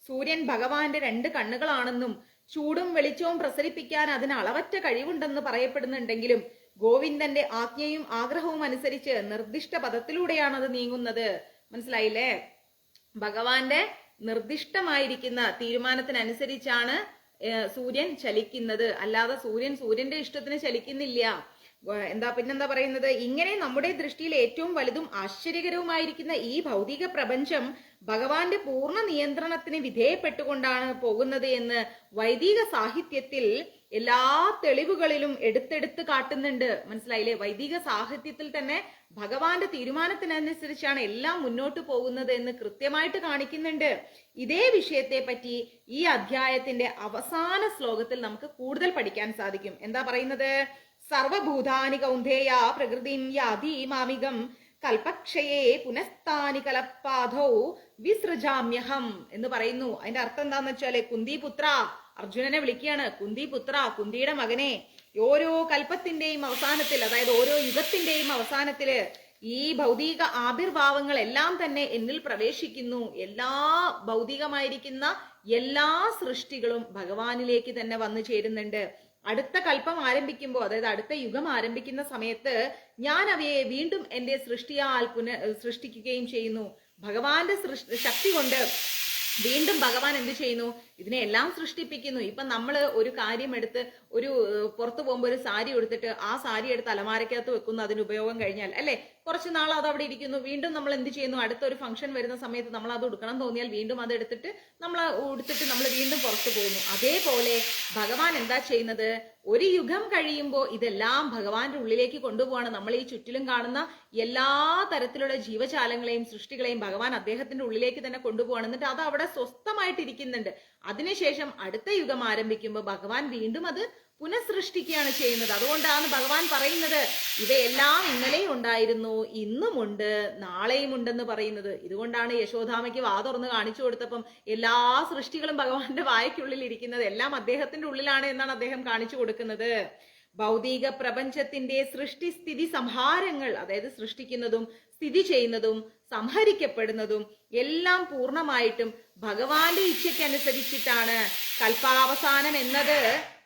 സൂര്യൻ ഭഗവാന്റെ 2 കണ്ണുകളാണെന്നും ചൂടും വെളിച്ചവും പ്രസരിപ്പിക്കാൻ അതിന് അളവറ്റ കഴിവുണ്ടെന്ന് പറയപ്പെടുന്നുണ്ടെങ്കിലും ഗോവിന്ദന്റെ ആജ്ഞയും ആഗ്രഹവും അനുസരിച്ച് നിർദ്ദിഷ്ട പദത്തിലൂടെയാണ് അത് നീങ്ങുന്നത്. മനസ്സിലായില്ലേ? ഭഗവാന്റെ നിർദ്ദിഷ്ടമായിരിക്കുന്ന തീരുമാനത്തിനനുസരിച്ചാണ് സൂര്യൻ ചലിക്കുന്നത്. അല്ലാതെ സൂര്യന്റെ ഇഷ്ടത്തിന് ചലിക്കുന്നില്ല. പിന്നെന്താ പറയുന്നത്? ഇങ്ങനെ നമ്മുടെ ദൃഷ്ടിയിൽ ഏറ്റവും വലുതും ആശ്ചര്യകരവുമായിരിക്കുന്ന ഈ ഭൗതിക പ്രപഞ്ചം ഭഗവാന്റെ പൂർണ്ണ നിയന്ത്രണത്തിന് വിധേയപ്പെട്ടുകൊണ്ടാണ് പോകുന്നത് എന്ന് വൈദിക സാഹിത്യത്തിൽ എല്ലാ തെളിവുകളിലും എടുത്തെടുത്ത് കാട്ടുന്നുണ്ട്. മനസ്സിലായില്ലേ? വൈദിക സാഹിത്യത്തിൽ തന്നെ ഭഗവാന്റെ തീരുമാനത്തിനനുസരിച്ചാണ് എല്ലാം മുന്നോട്ട് പോകുന്നത് എന്ന് കൃത്യമായിട്ട് കാണിക്കുന്നുണ്ട്. ഇതേ വിഷയത്തെ പറ്റി ഈ അധ്യായത്തിന്റെ അവസാന ശ്ലോകത്തിൽ നമുക്ക് കൂടുതൽ പഠിക്കാൻ സാധിക്കും. എന്താ പറയുന്നത്? സർവഭൂതാനി കൗന്ദേയ പ്രകൃതിം യാതി മാമികം കൽപക്ഷയേ പുനഃസ്ഥാനി കലപ്പാധൗ വിസൃജാമ്യഹം എന്ന് പറയുന്നു. അതിന്റെ അർത്ഥം എന്താന്ന് വെച്ചാല്, കുന്തിപുത്ര, അർജുനനെ വിളിക്കുകയാണ്. കുന്തിപുത്ര, കുന്തിയുടെ മകനെ, ഓരോ കൽപ്പത്തിന്റെയും അവസാനത്തിൽ, അതായത് ഓരോ യുഗത്തിന്റെയും അവസാനത്തില് ഈ ഭൗതിക ആവിർഭാവങ്ങൾ എല്ലാം തന്നെ എന്നിൽ പ്രവേശിക്കുന്നു. എല്ലാ ഭൗതികമായിരിക്കുന്ന എല്ലാ സൃഷ്ടികളും ഭഗവാനിലേക്ക് തന്നെ വന്നു ചേരുന്നുണ്ട്. അടുത്ത കൽപ്പം ആരംഭിക്കുമ്പോൾ, അതായത് അടുത്ത യുഗം ആരംഭിക്കുന്ന സമയത്ത് ഞാൻ അവയെ വീണ്ടും എന്റെ സൃഷ്ടിയാൽ സൃഷ്ടിക്കുകയും ചെയ്യുന്നു. ഭഗവാന്റെ ശക്തി കൊണ്ട് വീണ്ടും ഭഗവാൻ എന്ത് ചെയ്യുന്നു? ഇതിനെല്ലാം സൃഷ്ടിപ്പിക്കുന്നു. ഇപ്പൊ നമ്മൾ ഒരു കാര്യം എടുത്ത് പുറത്തു പോകുമ്പോൾ ഒരു സാരി എടുത്തിട്ട് ആ സാരി എടുത്ത് അലമാരക്കകത്ത് വെക്കുന്നു. അതിന് ഉപയോഗം കഴിഞ്ഞാൽ അല്ലെ, കുറച്ച് നാൾ അത് അവിടെ ഇരിക്കുന്നു. വീണ്ടും നമ്മൾ എന്ത് ചെയ്യുന്നു? അടുത്തൊരു ഫംഗ്ഷൻ വരുന്ന സമയത്ത് നമ്മൾ അത് ഉടുക്കണം തോന്നിയാൽ വീണ്ടും അത് എടുത്തിട്ട് നമ്മൾ വീണ്ടും പുറത്തു പോകുന്നു. അതേപോലെ ഭഗവാൻ എന്താ ചെയ്യുന്നത്? ഒരു യുഗം കഴിയുമ്പോൾ ഇതെല്ലാം ഭഗവാന്റെ ഉള്ളിലേക്ക് കൊണ്ടുപോവാണ്. നമ്മൾ ഈ ചുറ്റിലും കാണുന്ന എല്ലാ തരത്തിലുള്ള ജീവജാലങ്ങളെയും സൃഷ്ടികളെയും ഭഗവാൻ അദ്ദേഹത്തിന്റെ ഉള്ളിലേക്ക് തന്നെ കൊണ്ടുപോവാണ്. എന്നിട്ട് അത് അവിടെ സ്വസ്ഥമായിട്ടിരിക്കുന്നുണ്ട്. അതിനുശേഷം അടുത്ത യുഗം ആരംഭിക്കുമ്പോൾ ഭഗവാൻ വീണ്ടും അത് പുനഃസൃഷ്ടിക്കുകയാണ് ചെയ്യുന്നത്. അതുകൊണ്ടാണ് ഭഗവാൻ പറയുന്നത് ഇവയെല്ലാം ഇന്നലെയും ഉണ്ടായിരുന്നു, ഇന്നുമുണ്ട്, നാളെയും ഉണ്ടെന്ന് പറയുന്നത്. ഇതുകൊണ്ടാണ് യശോദാമയ്ക്ക് വാ തുറന്ന് കാണിച്ചു കൊടുത്തപ്പം എല്ലാ സൃഷ്ടികളും ഭഗവാന്റെ വായ്ക്കുള്ളിൽ ഇരിക്കുന്നത് എല്ലാം അദ്ദേഹത്തിന്റെ ഉള്ളിലാണ് എന്നാണ് അദ്ദേഹം കാണിച്ചു കൊടുക്കുന്നത്. ഭൗതിക പ്രപഞ്ചത്തിന്റെ സൃഷ്ടി സ്ഥിതി സംഹാരങ്ങൾ, അതായത് സൃഷ്ടിക്കുന്നതും സ്ഥിതി ചെയ്യുന്നതും സംഹരിക്കപ്പെടുന്നതും എല്ലാം പൂർണ്ണമായിട്ടും ഭഗവാന്റെ ഇച്ഛയ്ക്കനുസരിച്ചിട്ടാണ്. കൽപ്പാവസാനം എന്നത്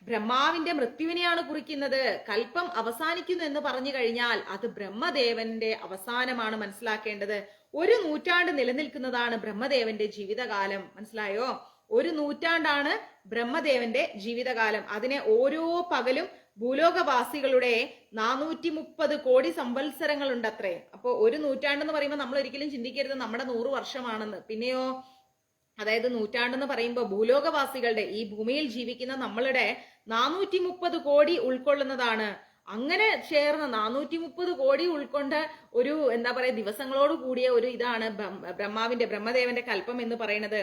ബ്രഹ്മാവിന്റെ മൃത്യുവിനെയാണ് കുറിക്കുന്നത്. കൽപ്പം അവസാനിക്കുന്നു എന്ന് പറഞ്ഞു കഴിഞ്ഞാൽ അത് ബ്രഹ്മദേവന്റെ അവസാനമാണ് മനസ്സിലാക്കേണ്ടത്. 1 നൂറ്റാണ്ട് നിലനിൽക്കുന്നതാണ് ബ്രഹ്മദേവന്റെ ജീവിതകാലം. മനസ്സിലായോ? 1 നൂറ്റാണ്ടാണ് ബ്രഹ്മദേവന്റെ ജീവിതകാലം. അതിനെ ഓരോ പകലും ഭൂലോകവാസികളുടെ 430 കോടി സംവത്സരങ്ങൾ ഉണ്ട് അത്രേ. അപ്പൊ 1 നൂറ്റാണ്ടെന്ന് പറയുമ്പോൾ നമ്മൾ ഒരിക്കലും ചിന്തിക്കരുത് നമ്മുടെ 100 വർഷമാണെന്ന്. പിന്നെയോ, അതായത് നൂറ്റാണ്ടെന്ന് പറയുമ്പോൾ ഭൂലോകവാസികളുടെ, ഈ ഭൂമിയിൽ ജീവിക്കുന്ന നമ്മളുടെ 430 കോടി ഉൾക്കൊള്ളുന്നതാണ്. അങ്ങനെ ചേർന്ന് 430 കോടി ഉൾക്കൊണ്ട ഒരു എന്താ പറയാ ദിവസങ്ങളോട് കൂടിയ ഒരു ഇതാണ് ബ്രഹ്മദേവന്റെ കൽപ്പം എന്ന് പറയുന്നത്.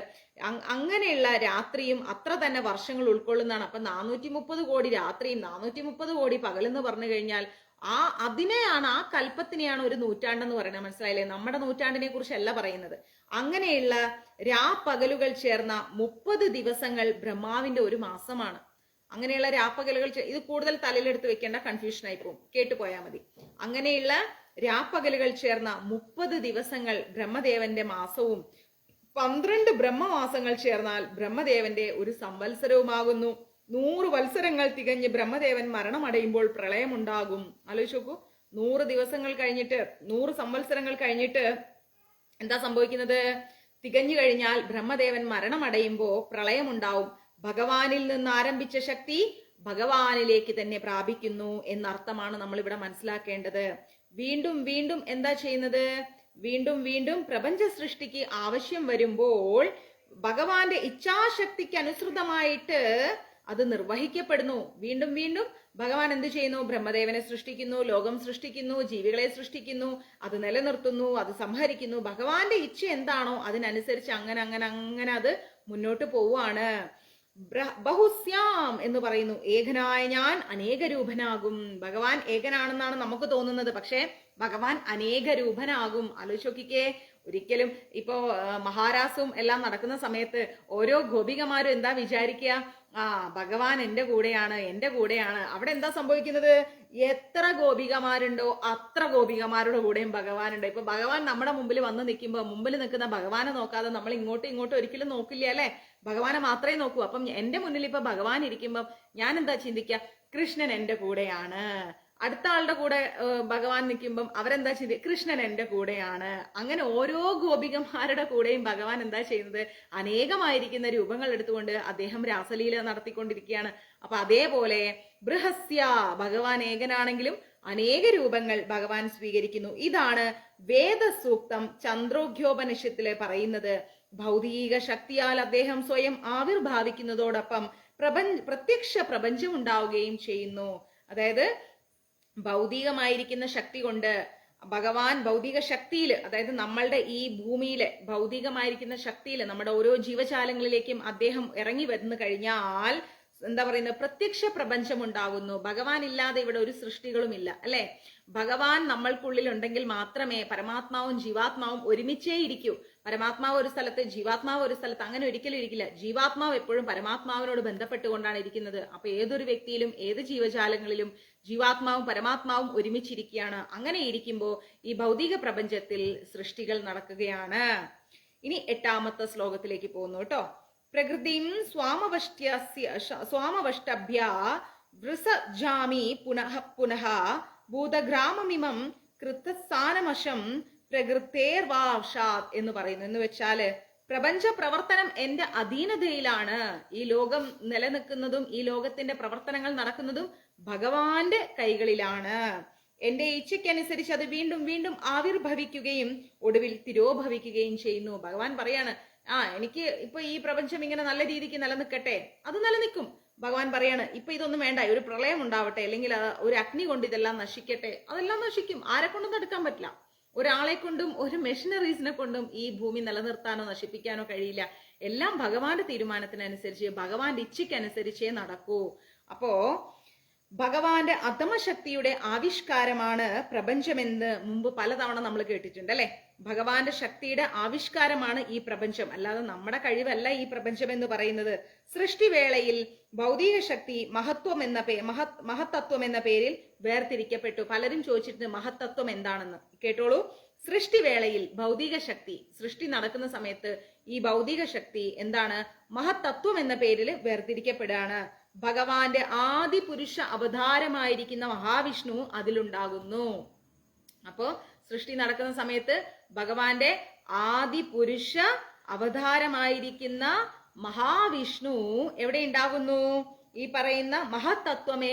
അങ്ങനെയുള്ള രാത്രിയും അത്ര തന്നെ വർഷങ്ങൾ ഉൾക്കൊള്ളുന്നതാണ്. അപ്പൊ 430 കോടി രാത്രിയും 430 കോടി പകലെന്ന് പറഞ്ഞു കഴിഞ്ഞാൽ അതിനെയാണ്, ആ കൽപ്പത്തിനെയാണ് ഒരു നൂറ്റാണ്ടെന്ന് പറയുന്നത്. മനസ്സിലായില്ലേ? നമ്മുടെ നൂറ്റാണ്ടിനെ കുറിച്ചല്ല പറയുന്നത്. അങ്ങനെയുള്ള രാപ്പകലുകൾ ചേർന്ന 30 ദിവസങ്ങൾ ബ്രഹ്മാവിന്റെ ഒരു മാസമാണ്. അങ്ങനെയുള്ള രാപ്പകലുകൾ, ഇത് കൂടുതൽ തലയിലെടുത്ത് വെക്കേണ്ട, കൺഫ്യൂഷൻ ആയി പോകും, കേട്ടുപോയാൽ മതി. അങ്ങനെയുള്ള രാപ്പകലുകൾ ചേർന്ന 30 ദിവസങ്ങൾ ബ്രഹ്മദേവന്റെ മാസവും 12 ബ്രഹ്മമാസങ്ങൾ ചേർന്നാൽ ബ്രഹ്മദേവന്റെ ഒരു സംവത്സരവുമാകുന്നു. 100 വത്സരങ്ങൾ തികഞ്ഞ് ബ്രഹ്മദേവൻ മരണമടയുമ്പോൾ പ്രളയമുണ്ടാകും. ആലോചിച്ച് നോക്കൂ, 100 ദിവസങ്ങൾ കഴിഞ്ഞിട്ട്, 100 സംവത്സരങ്ങൾ കഴിഞ്ഞിട്ട് എന്താ സംഭവിക്കുന്നത്? തികഞ്ഞു കഴിഞ്ഞാൽ ബ്രഹ്മദേവൻ മരണമടയുമ്പോ പ്രളയമുണ്ടാവും. ഭഗവാനിൽ നിന്ന് ആരംഭിച്ച ശക്തി ഭഗവാനിലേക്ക് തന്നെ പ്രാപിക്കുന്നു എന്നർത്ഥമാണ് നമ്മൾ ഇവിടെ മനസ്സിലാക്കേണ്ടത്. വീണ്ടും വീണ്ടും എന്താ ചെയ്യുന്നത്? വീണ്ടും വീണ്ടും പ്രപഞ്ച സൃഷ്ടിക്ക് ആവശ്യം വരുമ്പോൾ ഭഗവാന്റെ ഇച്ഛാശക്തിക്ക് അനുസൃതമായിട്ട് അത് നിർവഹിക്കപ്പെടുന്നു. വീണ്ടും വീണ്ടും ഭഗവാൻ എന്ത് ചെയ്യുന്നു? ബ്രഹ്മദേവനെ സൃഷ്ടിക്കുന്നു, ലോകം സൃഷ്ടിക്കുന്നു, ജീവികളെ സൃഷ്ടിക്കുന്നു, അത് നിലനിർത്തുന്നു, അത് സംഹരിക്കുന്നു. ഭഗവാന്റെ ഇച്ഛ എന്താണോ അതിനനുസരിച്ച് അങ്ങനെ അങ്ങനെ അങ്ങനെ അത് മുന്നോട്ട് പോവുകയാണ്. ബഹുസ്യാം എന്ന് പറയുന്നു, ഏകനായ ഞാൻ അനേക രൂപനാകും. ഭഗവാൻ ഏകനാണെന്നാണ് നമുക്ക് തോന്നുന്നത്, പക്ഷെ ഭഗവാൻ അനേക രൂപനാകും. ആലോചിച്ച് നോക്കിക്കേ. ഒരിക്കലും ഇപ്പോ മഹാരാസും എല്ലാം നടക്കുന്ന സമയത്ത് ഓരോ ഗോപികമാരും എന്താ വിചാരിക്കുക? ഭഗവാൻ എന്റെ കൂടെയാണ്, എന്റെ കൂടെയാണ്. അവിടെ എന്താ സംഭവിക്കുന്നത്? എത്ര ഗോപികമാരുണ്ടോ അത്ര ഗോപികമാരുടെ കൂടെയും ഭഗവാനുണ്ട്. ഇപ്പൊ ഭഗവാൻ നമ്മുടെ മുമ്പിൽ വന്ന് നിൽക്കുമ്പോ മുമ്പിൽ നിൽക്കുന്ന ഭഗവാനെ നോക്കാതെ നമ്മൾ ഇങ്ങോട്ടും ഇങ്ങോട്ടും ഒരിക്കലും നോക്കില്ല അല്ലെ? ഭഗവാനെ മാത്രമേ നോക്കൂ. അപ്പം എന്റെ മുന്നിൽ ഇപ്പൊ ഭഗവാൻ ഇരിക്കുമ്പം ഞാൻ എന്താ ചിന്തിക്കുക? കൃഷ്ണൻ എന്റെ കൂടെയാണ്. അടുത്ത ആളുടെ കൂടെ ഭഗവാൻ നിൽക്കുമ്പം അവരെന്താ ചെയ്ത്? കൃഷ്ണൻ എന്റെ കൂടെയാണ്. അങ്ങനെ ഓരോ ഗോപികമാരുടെ കൂടെയും ഭഗവാൻ എന്താ ചെയ്യുന്നത്? അനേകമായിരിക്കുന്ന രൂപങ്ങൾ എടുത്തുകൊണ്ട് അദ്ദേഹം രാസലീല നടത്തിക്കൊണ്ടിരിക്കുകയാണ്. അപ്പൊ അതേപോലെ ബൃഹസ്യ, ഭഗവാൻ ഏകനാണെങ്കിലും അനേക രൂപങ്ങൾ ഭഗവാൻ സ്വീകരിക്കുന്നു. ഇതാണ് വേദസൂക്തം ചന്ദ്രോഗ്യോപനിഷത്തില് പറയുന്നത്. ഭൗതിക ശക്തിയാൽ അദ്ദേഹം സ്വയം ആവിർഭാവിക്കുന്നതോടൊപ്പം പ്രത്യക്ഷ പ്രപഞ്ചം ഉണ്ടാവുകയും ചെയ്യുന്നു. അതായത് ഭൗതികമായിരിക്കുന്ന ശക്തി കൊണ്ട് ഭഗവാൻ ഭൗതിക ശക്തിയില്, അതായത് നമ്മളുടെ ഈ ഭൂമിയിലെ ഭൗതികമായിരിക്കുന്ന ശക്തിയില് നമ്മുടെ ഓരോ ജീവജാലങ്ങളിലേക്കും അദ്ദേഹം ഇറങ്ങി വന്നു കഴിഞ്ഞാൽ എന്താ പറയുന്നത്? പ്രത്യക്ഷ പ്രപഞ്ചം ഉണ്ടാകുന്നു. ഭഗവാൻ ഇല്ലാതെ ഇവിടെ ഒരു സൃഷ്ടികളും ഇല്ല അല്ലെ? ഭഗവാൻ നമ്മൾക്കുള്ളിൽ ഉണ്ടെങ്കിൽ മാത്രമേ പരമാത്മാവും ജീവാത്മാവും ഒരുമിച്ചേ ഇരിക്കൂ. പരമാത്മാവ് ഒരു സ്ഥലത്ത്, ജീവാത്മാവ് ഒരു സ്ഥലത്ത്, അങ്ങനെ ഒരിക്കലും ഇരിക്കില്ല. ജീവാത്മാവ് എപ്പോഴും പരമാത്മാവിനോട് ബന്ധപ്പെട്ടുകൊണ്ടാണ് ഇരിക്കുന്നത്. അപ്പൊ ഏതൊരു വ്യക്തിയിലും ഏത് ജീവജാലങ്ങളിലും ജീവാത്മാവും പരമാത്മാവും ഒരുമിച്ചിരിക്കുകയാണ്. അങ്ങനെ ഇരിക്കുമ്പോൾ ഈ ഭൗതിക പ്രപഞ്ചത്തിൽ സൃഷ്ടികൾ നടക്കുകയാണ്. ഇനി 8ാമത്തെ ശ്ലോകത്തിലേക്ക് പോകുന്നു കേട്ടോ. പ്രകൃതിം സ്വാമവഷ്ടഭ്യ വൃസജാമി പുനഃ പുനഃ ഭൂതഗ്രാമമിമം കൃതസ്ഥാനമശം പ്രകൃതേർവാഷാത് എന്ന് പറയുന്നു. എന്ന് വെച്ചാല് പ്രപഞ്ച പ്രവർത്തനം എന്റെ അധീനതയിലാണ്. ഈ ലോകം നിലനിൽക്കുന്നതും ഈ ലോകത്തിന്റെ പ്രവർത്തനങ്ങൾ നടക്കുന്നതും ഭഗവാന്റെ കൈകളിലാണ്. എന്റെ ഇച്ഛയ്ക്കനുസരിച്ച് അത് വീണ്ടും വീണ്ടും ആവിർഭവിക്കുകയും ഒടുവിൽ തിരോഭവിക്കുകയും ചെയ്യുന്നു. ഭഗവാൻ പറയാണ്, എനിക്ക് ഇപ്പൊ ഈ പ്രപഞ്ചം ഇങ്ങനെ നല്ല രീതിക്ക് നിലനിൽക്കട്ടെ, അത് നിലനിൽക്കും. ഭഗവാൻ പറയാണ്, ഇപ്പൊ ഇതൊന്നും വേണ്ട, ഒരു പ്രളയം ഉണ്ടാവട്ടെ, അല്ലെങ്കിൽ ഒരു അഗ്നി കൊണ്ട് ഇതെല്ലാം നശിക്കട്ടെ, അതെല്ലാം നശിക്കും. ആരെ കൊണ്ടും തടുക്കാൻ പറ്റില്ല. ഒരാളെ കൊണ്ടും ഒരു മെഷീനറീസിനെ കൊണ്ടും ഈ ഭൂമി നിലനിർത്താനോ നശിപ്പിക്കാനോ കഴിയില്ല. എല്ലാം ഭഗവാന്റെ തീരുമാനത്തിനനുസരിച്ച്, ഭഗവാന്റെ ഇച്ഛയ്ക്കനുസരിച്ചേ നടക്കൂ. അപ്പോ ഭഗവാന്റെ അധമശക്തിയുടെ ആവിഷ്കാരമാണ് പ്രപഞ്ചമെന്ന് മുമ്പ് പലതവണ നമ്മൾ കേട്ടിട്ടുണ്ട് അല്ലെ? ഭഗവാന്റെ ശക്തിയുടെ ആവിഷ്കാരമാണ് ഈ പ്രപഞ്ചം, അല്ലാതെ നമ്മുടെ കഴിവല്ല ഈ പ്രപഞ്ചം എന്ന് പറയുന്നത്. സൃഷ്ടിവേളയിൽ ഭൗതിക ശക്തി മഹത്തത്വം എന്ന പേരിൽ വേർതിരിക്കപ്പെട്ടു. പലരും ചോദിച്ചിട്ടുണ്ട് മഹത്തത്വം എന്താണെന്ന്. കേട്ടോളൂ. സൃഷ്ടിവേളയിൽ ഭൗതിക ശക്തി, സൃഷ്ടി നടക്കുന്ന സമയത്ത് ഈ ഭൗതിക ശക്തി എന്താണ്? മഹത്തത്വം എന്ന പേരിൽ വേർതിരിക്കപ്പെടുകയാണ്. ഭഗവാന്റെ ആദി പുരുഷ അവതാരമായിരിക്കുന്ന മഹാവിഷ്ണു അതിലുണ്ടാകുന്നു. അപ്പോ സൃഷ്ടി നടക്കുന്ന സമയത്ത് ഭഗവാന്റെ ആദി പുരുഷ അവതാരമായിരിക്കുന്ന മഹാവിഷ്ണു എവിടെ ഉണ്ടാകുന്നു? ഈ പറയുന്ന മഹത്തത്വം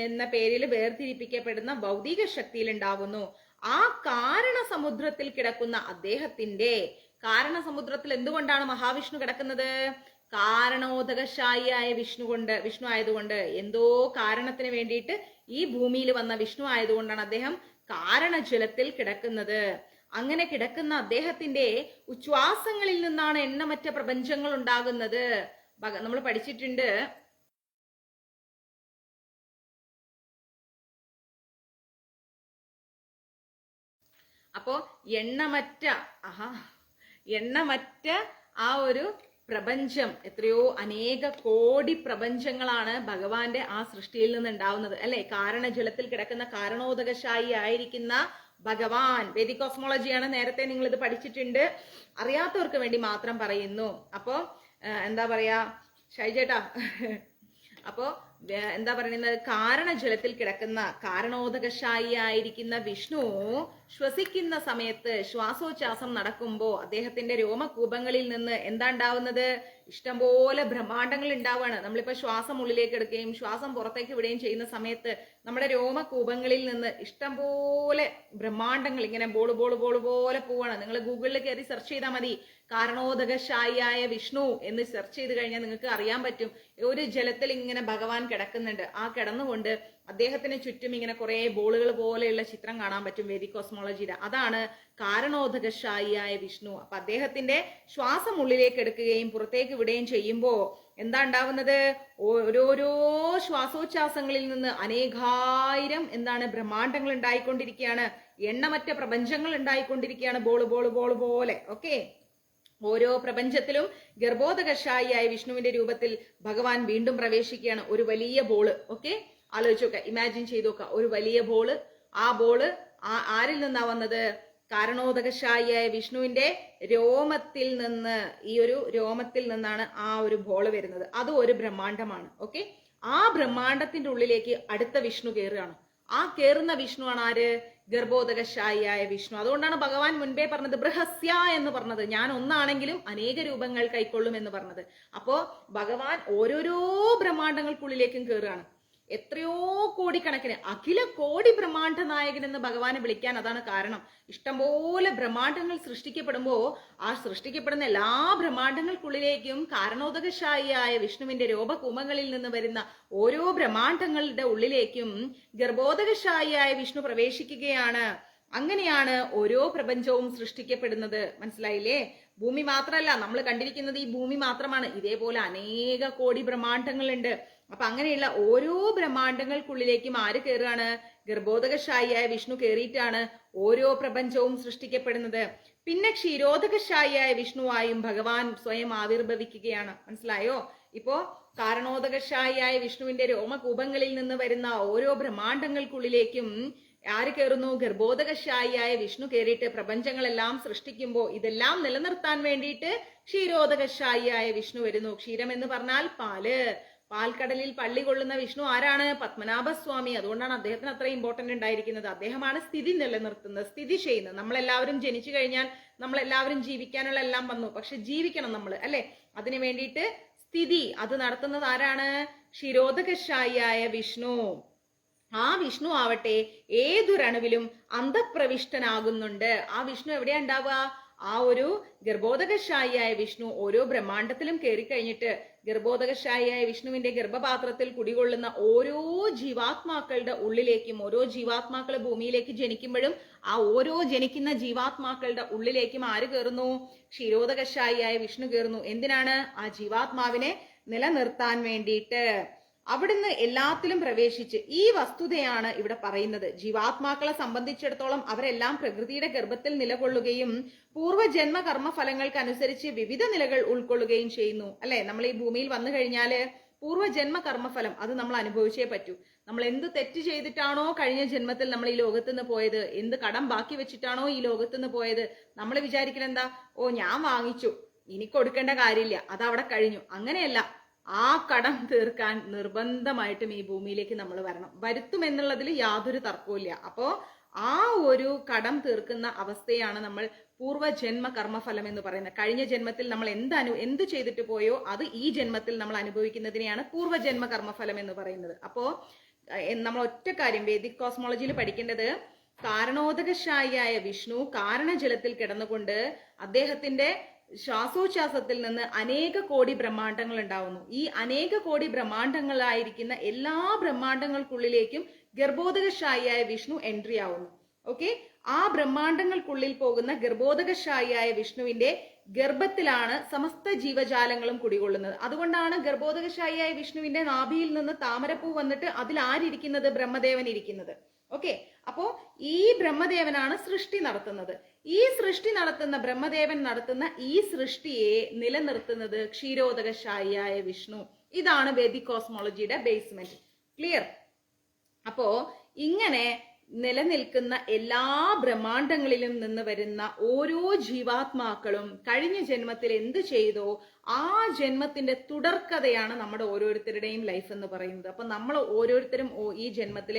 എന്ന പേരിൽ വേർതിരിപ്പിക്കപ്പെടുന്ന ഭൗതിക ശക്തിയിൽ ഉണ്ടാകുന്നു. ആ കാരണ സമുദ്രത്തിൽ കിടക്കുന്ന അദ്ദേഹത്തിന്റെ, കാരണ സമുദ്രത്തിൽ എന്തുകൊണ്ടാണ് മഹാവിഷ്ണു കിടക്കുന്നത്? കാരണോദകശായിയായ വിഷ്ണു ആയതുകൊണ്ട്, എന്തോ കാരണത്തിന് വേണ്ടിയിട്ട് ഈ ഭൂമിയിൽ വന്ന വിഷ്ണു ആയതുകൊണ്ടാണ് അദ്ദേഹം കാരണജലത്തിൽ കിടക്കുന്നത്. അങ്ങനെ കിടക്കുന്ന അദ്ദേഹത്തിന്റെ ഉച്ഛ്വാസങ്ങളിൽ നിന്നാണ് എണ്ണമറ്റ പ്രപഞ്ചങ്ങൾ ഉണ്ടാകുന്നത്. നമ്മൾ പഠിച്ചിട്ടുണ്ട്. അപ്പോ എണ്ണമറ്റ ആ ഒരു പ്രപഞ്ചം, എത്രയോ അനേക കോടി പ്രപഞ്ചങ്ങളാണ് ഭഗവാന്റെ ആ സൃഷ്ടിയിൽ നിന്ന് ഉണ്ടാവുന്നത് അല്ലെ. കാരണജലത്തിൽ കിടക്കുന്ന കാരണോദകശായി ആയിരിക്കുന്ന ഭഗവാൻ. വേദിക് കോസ്മോളജിയാണ്, നേരത്തെ നിങ്ങൾ ഇത് പഠിച്ചിട്ടുണ്ട്. അറിയാത്തവർക്ക് വേണ്ടി മാത്രം പറയുന്നു. അപ്പോ എന്താ പറയാ ഷൈജേട്ടാ, അപ്പോ എന്താ പറയുന്നത്, കാരണജലത്തിൽ കിടക്കുന്ന കാരണോദകശായി ആയിരിക്കുന്ന വിഷ്ണു ശ്വസിക്കുന്ന സമയത്ത് ശ്വാസോച്ഛ്വാസം നടക്കുമ്പോ അദ്ദേഹത്തിന്റെ രോമകൂപങ്ങളിൽ നിന്ന് എന്താ ഉണ്ടാവുന്നത്? ഇഷ്ടംപോലെ ബ്രഹ്മാണ്ടങ്ങൾ ഉണ്ടാവുകയാണ്. നമ്മളിപ്പോ ശ്വാസം ഉള്ളിലേക്ക് എടുക്കുകയും ശ്വാസം പുറത്തേക്ക് വിടുകയും ചെയ്യുന്ന സമയത്ത് നമ്മുടെ രോമകൂപങ്ങളിൽ നിന്ന് ഇഷ്ടംപോലെ ബ്രഹ്മാണ്ടങ്ങൾ ഇങ്ങനെ ബോള് പോലെ പോവാണ്. നിങ്ങൾ ഗൂഗിളിൽ കയറി സെർച്ച് ചെയ്താൽ മതി, കാരണോദകശായിയായ വിഷ്ണു എന്ന് സെർച്ച് ചെയ്ത് കഴിഞ്ഞാൽ നിങ്ങൾക്ക് അറിയാൻ പറ്റും. ഒരു ജലത്തിൽ ഇങ്ങനെ ഭഗവാൻ കിടക്കുന്നുണ്ട്. ആ കിടന്നുകൊണ്ട് അദ്ദേഹത്തിന് ചുറ്റും ഇങ്ങനെ കുറെ ബോളുകൾ പോലെയുള്ള ചിത്രം കാണാൻ പറ്റും വേദിക് കോസ്മോളജിയുടെ. അതാണ് കാരണോദകശായിയായ വിഷ്ണു. അപ്പൊ അദ്ദേഹത്തിന്റെ ശ്വാസം ഉള്ളിലേക്ക് എടുക്കുകയും പുറത്തേക്ക് വിടുകയും ചെയ്യുമ്പോ എന്താ ഉണ്ടാവുന്നത്? ഓരോരോ ശ്വാസോച്ഛ്വാസങ്ങളിൽ നിന്ന് അനേകായിരം ബ്രഹ്മാണ്ടങ്ങൾ ഉണ്ടായിക്കൊണ്ടിരിക്കുകയാണ്. എണ്ണമറ്റ പ്രപഞ്ചങ്ങൾ ഉണ്ടായിക്കൊണ്ടിരിക്കുകയാണ്. ബോള് പോലെ. ഓക്കെ, ഓരോ പ്രപഞ്ചത്തിലും ഗർഭോദകശായിയായ വിഷ്ണുവിന്റെ രൂപത്തിൽ ഭഗവാൻ വീണ്ടും പ്രവേശിക്കുകയാണ്. ഒരു വലിയ ബോള്. ഓക്കെ, ആലോചിച്ച് നോക്ക, ഇമാജിൻ ചെയ്ത് നോക്ക. ഒരു വലിയ ബോള്. ആ ബോള് ആരിൽ നിന്നാ വന്നത്? കാരണോദകശായിയായ വിഷ്ണുവിന്റെ രോമത്തിൽ നിന്ന്. ഈ ഒരു രോമത്തിൽ നിന്നാണ് ആ ഒരു ബോള് വരുന്നത്. അത് ഒരു ബ്രഹ്മാണ്ടമാണ്. ഓക്കെ, ആ ബ്രഹ്മാണ്ടത്തിന്റെ ഉള്ളിലേക്ക് അടുത്ത വിഷ്ണു കയറുകയാണ്. ആ കയറുന്ന വിഷ്ണു ആണ് ആര്? ഗർഭോദകശായിയായ വിഷ്ണു. അതുകൊണ്ടാണ് ഭഗവാൻ മുൻപേ പറഞ്ഞത് ബൃഹസ്യ എന്ന് പറഞ്ഞത്. ഞാൻ ഒന്നാണെങ്കിലും അനേക രൂപങ്ങൾ കൈക്കൊള്ളും എന്ന് പറഞ്ഞത്. അപ്പോ ഭഗവാൻ ഓരോരോ ബ്രഹ്മാണ്ടങ്ങൾക്കുള്ളിലേക്കും കയറുകയാണ്. എത്രയോ കോടിക്കണക്കിന്, അഖില കോടി ബ്രഹ്മാണ്ഡ നായകൻ എന്ന് ഭഗവാനെ വിളിക്കാൻ അതാണ് കാരണം. ഇഷ്ടംപോലെ ബ്രഹ്മാണ്ഡങ്ങൾ സൃഷ്ടിക്കപ്പെടുമ്പോ ആ സൃഷ്ടിക്കപ്പെടുന്ന എല്ലാ ബ്രഹ്മാണ്ഡങ്ങൾക്കുള്ളിലേക്കും കാരണോദകശായിയായ വിഷ്ണുവിന്റെ രോമകൂപങ്ങളിൽ നിന്ന് വരുന്ന ഓരോ ബ്രഹ്മാണ്ഡങ്ങളുടെ ഉള്ളിലേക്കും ഗർഭോദകശായിയായ വിഷ്ണു പ്രവേശിക്കുകയാണ്. അങ്ങനെയാണ് ഓരോ പ്രപഞ്ചവും സൃഷ്ടിക്കപ്പെടുന്നത്. മനസ്സിലായില്ലേ? ഭൂമി മാത്രമല്ല നമ്മൾ കണ്ടിരിക്കുന്നത്, ഈ ഭൂമി മാത്രമാണ്. ഇതേപോലെ അനേക കോടി ബ്രഹ്മാണ്ഡങ്ങളുണ്ട്. അപ്പൊ അങ്ങനെയുള്ള ഓരോ ബ്രഹ്മാണ്ഡങ്ങൾക്കുള്ളിലേക്കും ആര് കയറുകയാണ്? ഗർഭോദകശായിയായ വിഷ്ണു കയറിയിട്ടാണ് ഓരോ പ്രപഞ്ചവും സൃഷ്ടിക്കപ്പെടുന്നത്. പിന്നെ ക്ഷീരോദകശായിയായ വിഷ്ണുവായും ഭഗവാൻ സ്വയം ആവിർഭവിക്കുകയാണ്. മനസ്സിലായോ? ഇപ്പോ കാരണോദകശായിയായ വിഷ്ണുവിന്റെ രോമകൂപങ്ങളിൽ നിന്ന് വരുന്ന ഓരോ ബ്രഹ്മാണ്ഡങ്ങൾക്കുള്ളിലേക്കും ആര് കയറുന്നു? ഗർഭോദകശായിയായ വിഷ്ണു കയറിയിട്ട് പ്രപഞ്ചങ്ങളെല്ലാം സൃഷ്ടിക്കുമ്പോ ഇതെല്ലാം നിലനിർത്താൻ വേണ്ടിയിട്ട് ക്ഷീരോദകശായിയായ വിഷ്ണു വരുന്നു. ക്ഷീരം എന്ന് പറഞ്ഞാൽ പാല്. പാൽക്കടലിൽ പള്ളി കൊള്ളുന്ന വിഷ്ണു ആരാണ്? പത്മനാഭസ്വാമി. അതുകൊണ്ടാണ് അദ്ദേഹത്തിന് അത്ര ഇമ്പോർട്ടന്റ് ഉണ്ടായിരിക്കുന്നത്. അദ്ദേഹമാണ് സ്ഥിതി നിലനിർത്തുന്നത്, സ്ഥിതി ചെയ്യുന്നത്. നമ്മളെല്ലാവരും ജനിച്ചു കഴിഞ്ഞാൽ നമ്മളെല്ലാവരും ജീവിക്കാനുള്ള എല്ലാം വന്നു. പക്ഷെ ജീവിക്കണം നമ്മൾ, അല്ലെ? അതിനു വേണ്ടിയിട്ട് സ്ഥിതി അത് നടത്തുന്നത് ആരാണ്? ക്ഷീരോദകശായിയായ വിഷ്ണു. ആ വിഷ്ണു ആവട്ടെ ഏതൊരണുവിലും അന്തഃപ്രവിഷ്ടനാകുന്നുണ്ട്. ആ വിഷ്ണു എവിടെയാ ഉണ്ടാവുക? ആ ഒരു ഗർഭോദകശായിയായ വിഷ്ണു ഓരോ ബ്രഹ്മാണ്ഡത്തിലും കയറി കഴിഞ്ഞിട്ട് ഗർഭോദകശായിയായ വിഷ്ണുവിന്റെ ഗർഭപാത്രത്തിൽ കുടികൊള്ളുന്ന ഓരോ ജീവാത്മാക്കളുടെ ഉള്ളിലേക്കും, ഓരോ ജീവാത്മാക്കൾ ഭൂമിയിലേക്ക് ജനിക്കുമ്പോഴും ആ ഓരോ ജനിക്കുന്ന ജീവാത്മാക്കളുടെ ഉള്ളിലേക്കും ആര് കയറുന്നു? ക്ഷീരോദകശായിയായ വിഷ്ണു കയറുന്നു. എന്തിനാണ്? ആ ജീവാത്മാവിനെ നിലനിർത്താൻ വേണ്ടിയിട്ട്. അവിടുന്ന് എല്ലാത്തിലും പ്രവേശിച്ച്, ഈ വസ്തുതയാണ് ഇവിടെ പറയുന്നത്. ജീവാത്മാക്കളെ സംബന്ധിച്ചിടത്തോളം അവരെല്ലാം പ്രകൃതിയുടെ ഗർഭത്തിൽ നിലകൊള്ളുകയും പൂർവ്വജന്മ കർമ്മഫലങ്ങൾക്കനുസരിച്ച് വിവിധ നിലകൾ ഉൾക്കൊള്ളുകയും ചെയ്യുന്നു. അല്ലെ? നമ്മൾ ഈ ഭൂമിയിൽ വന്നു കഴിഞ്ഞാല് പൂർവ്വജന്മ കർമ്മഫലം അത് നമ്മൾ അനുഭവിച്ചേ പറ്റൂ. നമ്മൾ എന്ത് തെറ്റ് ചെയ്തിട്ടാണോ കഴിഞ്ഞ ജന്മത്തിൽ നമ്മൾ ഈ ലോകത്ത് നിന്ന് പോയത്, എന്ത് കടം ബാക്കി വെച്ചിട്ടാണോ ഈ ലോകത്ത് നിന്ന് പോയത്, നമ്മൾ വിചാരിക്കുന്നത് എന്താ? ഓ, ഞാൻ വാങ്ങിച്ചു, ഇനി കൊടുക്കേണ്ട കാര്യമില്ല, അതവിടെ കഴിഞ്ഞു. അങ്ങനെയല്ല. ആ കടം തീർക്കാൻ നിർബന്ധമായിട്ടും ഈ ഭൂമിയിലേക്ക് നമ്മൾ വരണം. വരുത്തുമെന്നുള്ളതിൽ യാതൊരു തർക്കവുമില്ല. അപ്പോ ആ ഒരു കടം തീർക്കുന്ന അവസ്ഥയാണ് നമ്മൾ പൂർവ്വജന്മ കർമ്മഫലം എന്ന് പറയുന്നത്. കഴിഞ്ഞ ജന്മത്തിൽ നമ്മൾ എന്ത് ചെയ്തിട്ട് പോയോ അത് ഈ ജന്മത്തിൽ നമ്മൾ അനുഭവിക്കുന്നതിനെയാണ് പൂർവ്വജന്മ കർമ്മഫലം എന്ന് പറയുന്നത്. അപ്പോ നമ്മൾ ഒറ്റ കാര്യം വേദിക് കോസ്മോളജിയിൽ പഠിക്കേണ്ടത്, കാരണോദകശായിയായ വിഷ്ണു കാരണജലത്തിൽ കിടന്നുകൊണ്ട് അദ്ദേഹത്തിന്റെ ശ്വാസോച്ഛ്വാസത്തിൽ നിന്ന് അനേക കോടി ബ്രഹ്മാണ്ഡങ്ങൾ ഉണ്ടാവുന്നു. ഈ അനേക കോടി ബ്രഹ്മാണ്ഡങ്ങളായിരിക്കുന്ന എല്ലാ ബ്രഹ്മാണ്ഡങ്ങൾക്കുള്ളിലേക്കും ഗർഭോദകശായിയായ വിഷ്ണു എൻട്രി ആവുന്നു. ഓക്കെ, ആ ബ്രഹ്മാണ്ടങ്ങൾക്കുള്ളിൽ പോകുന്ന ഗർഭോദകശായിയായ വിഷ്ണുവിന്റെ ഗർഭത്തിലാണ് സമസ്ത ജീവജാലങ്ങളും കുടികൊള്ളുന്നത്. അതുകൊണ്ടാണ് ഗർഭോദകശായിയായ വിഷ്ണുവിന്റെ നാഭിയിൽ നിന്ന് താമരപ്പൂ വന്നിട്ട് അതിൽ ആരിയ്ക്കുന്നത്? ബ്രഹ്മദേവൻ ഇരിക്കുന്നത്. ഓക്കെ, അപ്പോ ഈ ബ്രഹ്മദേവനാണ് സൃഷ്ടി നടത്തുന്നത്. ഈ സൃഷ്ടി നടത്തുന്ന ബ്രഹ്മദേവൻ നടത്തുന്ന ഈ സൃഷ്ടിയെ നിലനിർത്തുന്നത് ക്ഷീരോദകശായിയായ വിഷ്ണു. ഇതാണ് വേദിക് കോസ്മോളജിയുടെ ബേസ്മെന്റ്. ക്ലിയർ? അപ്പോ ഇങ്ങനെ നിലനിൽക്കുന്ന എല്ലാ ബ്രഹ്മാണ്ടങ്ങളിലും നിന്ന് വരുന്ന ഓരോ ജീവാത്മാക്കളും കഴിഞ്ഞ ജന്മത്തിൽ എന്ത് ചെയ്തോ ആ ജന്മത്തിന്റെ തുടർക്കഥയാണ് നമ്മുടെ ഓരോരുത്തരുടെയും ലൈഫ് എന്ന് പറയുന്നത്. അപ്പൊ നമ്മൾ ഓരോരുത്തരും ഈ ജന്മത്തിൽ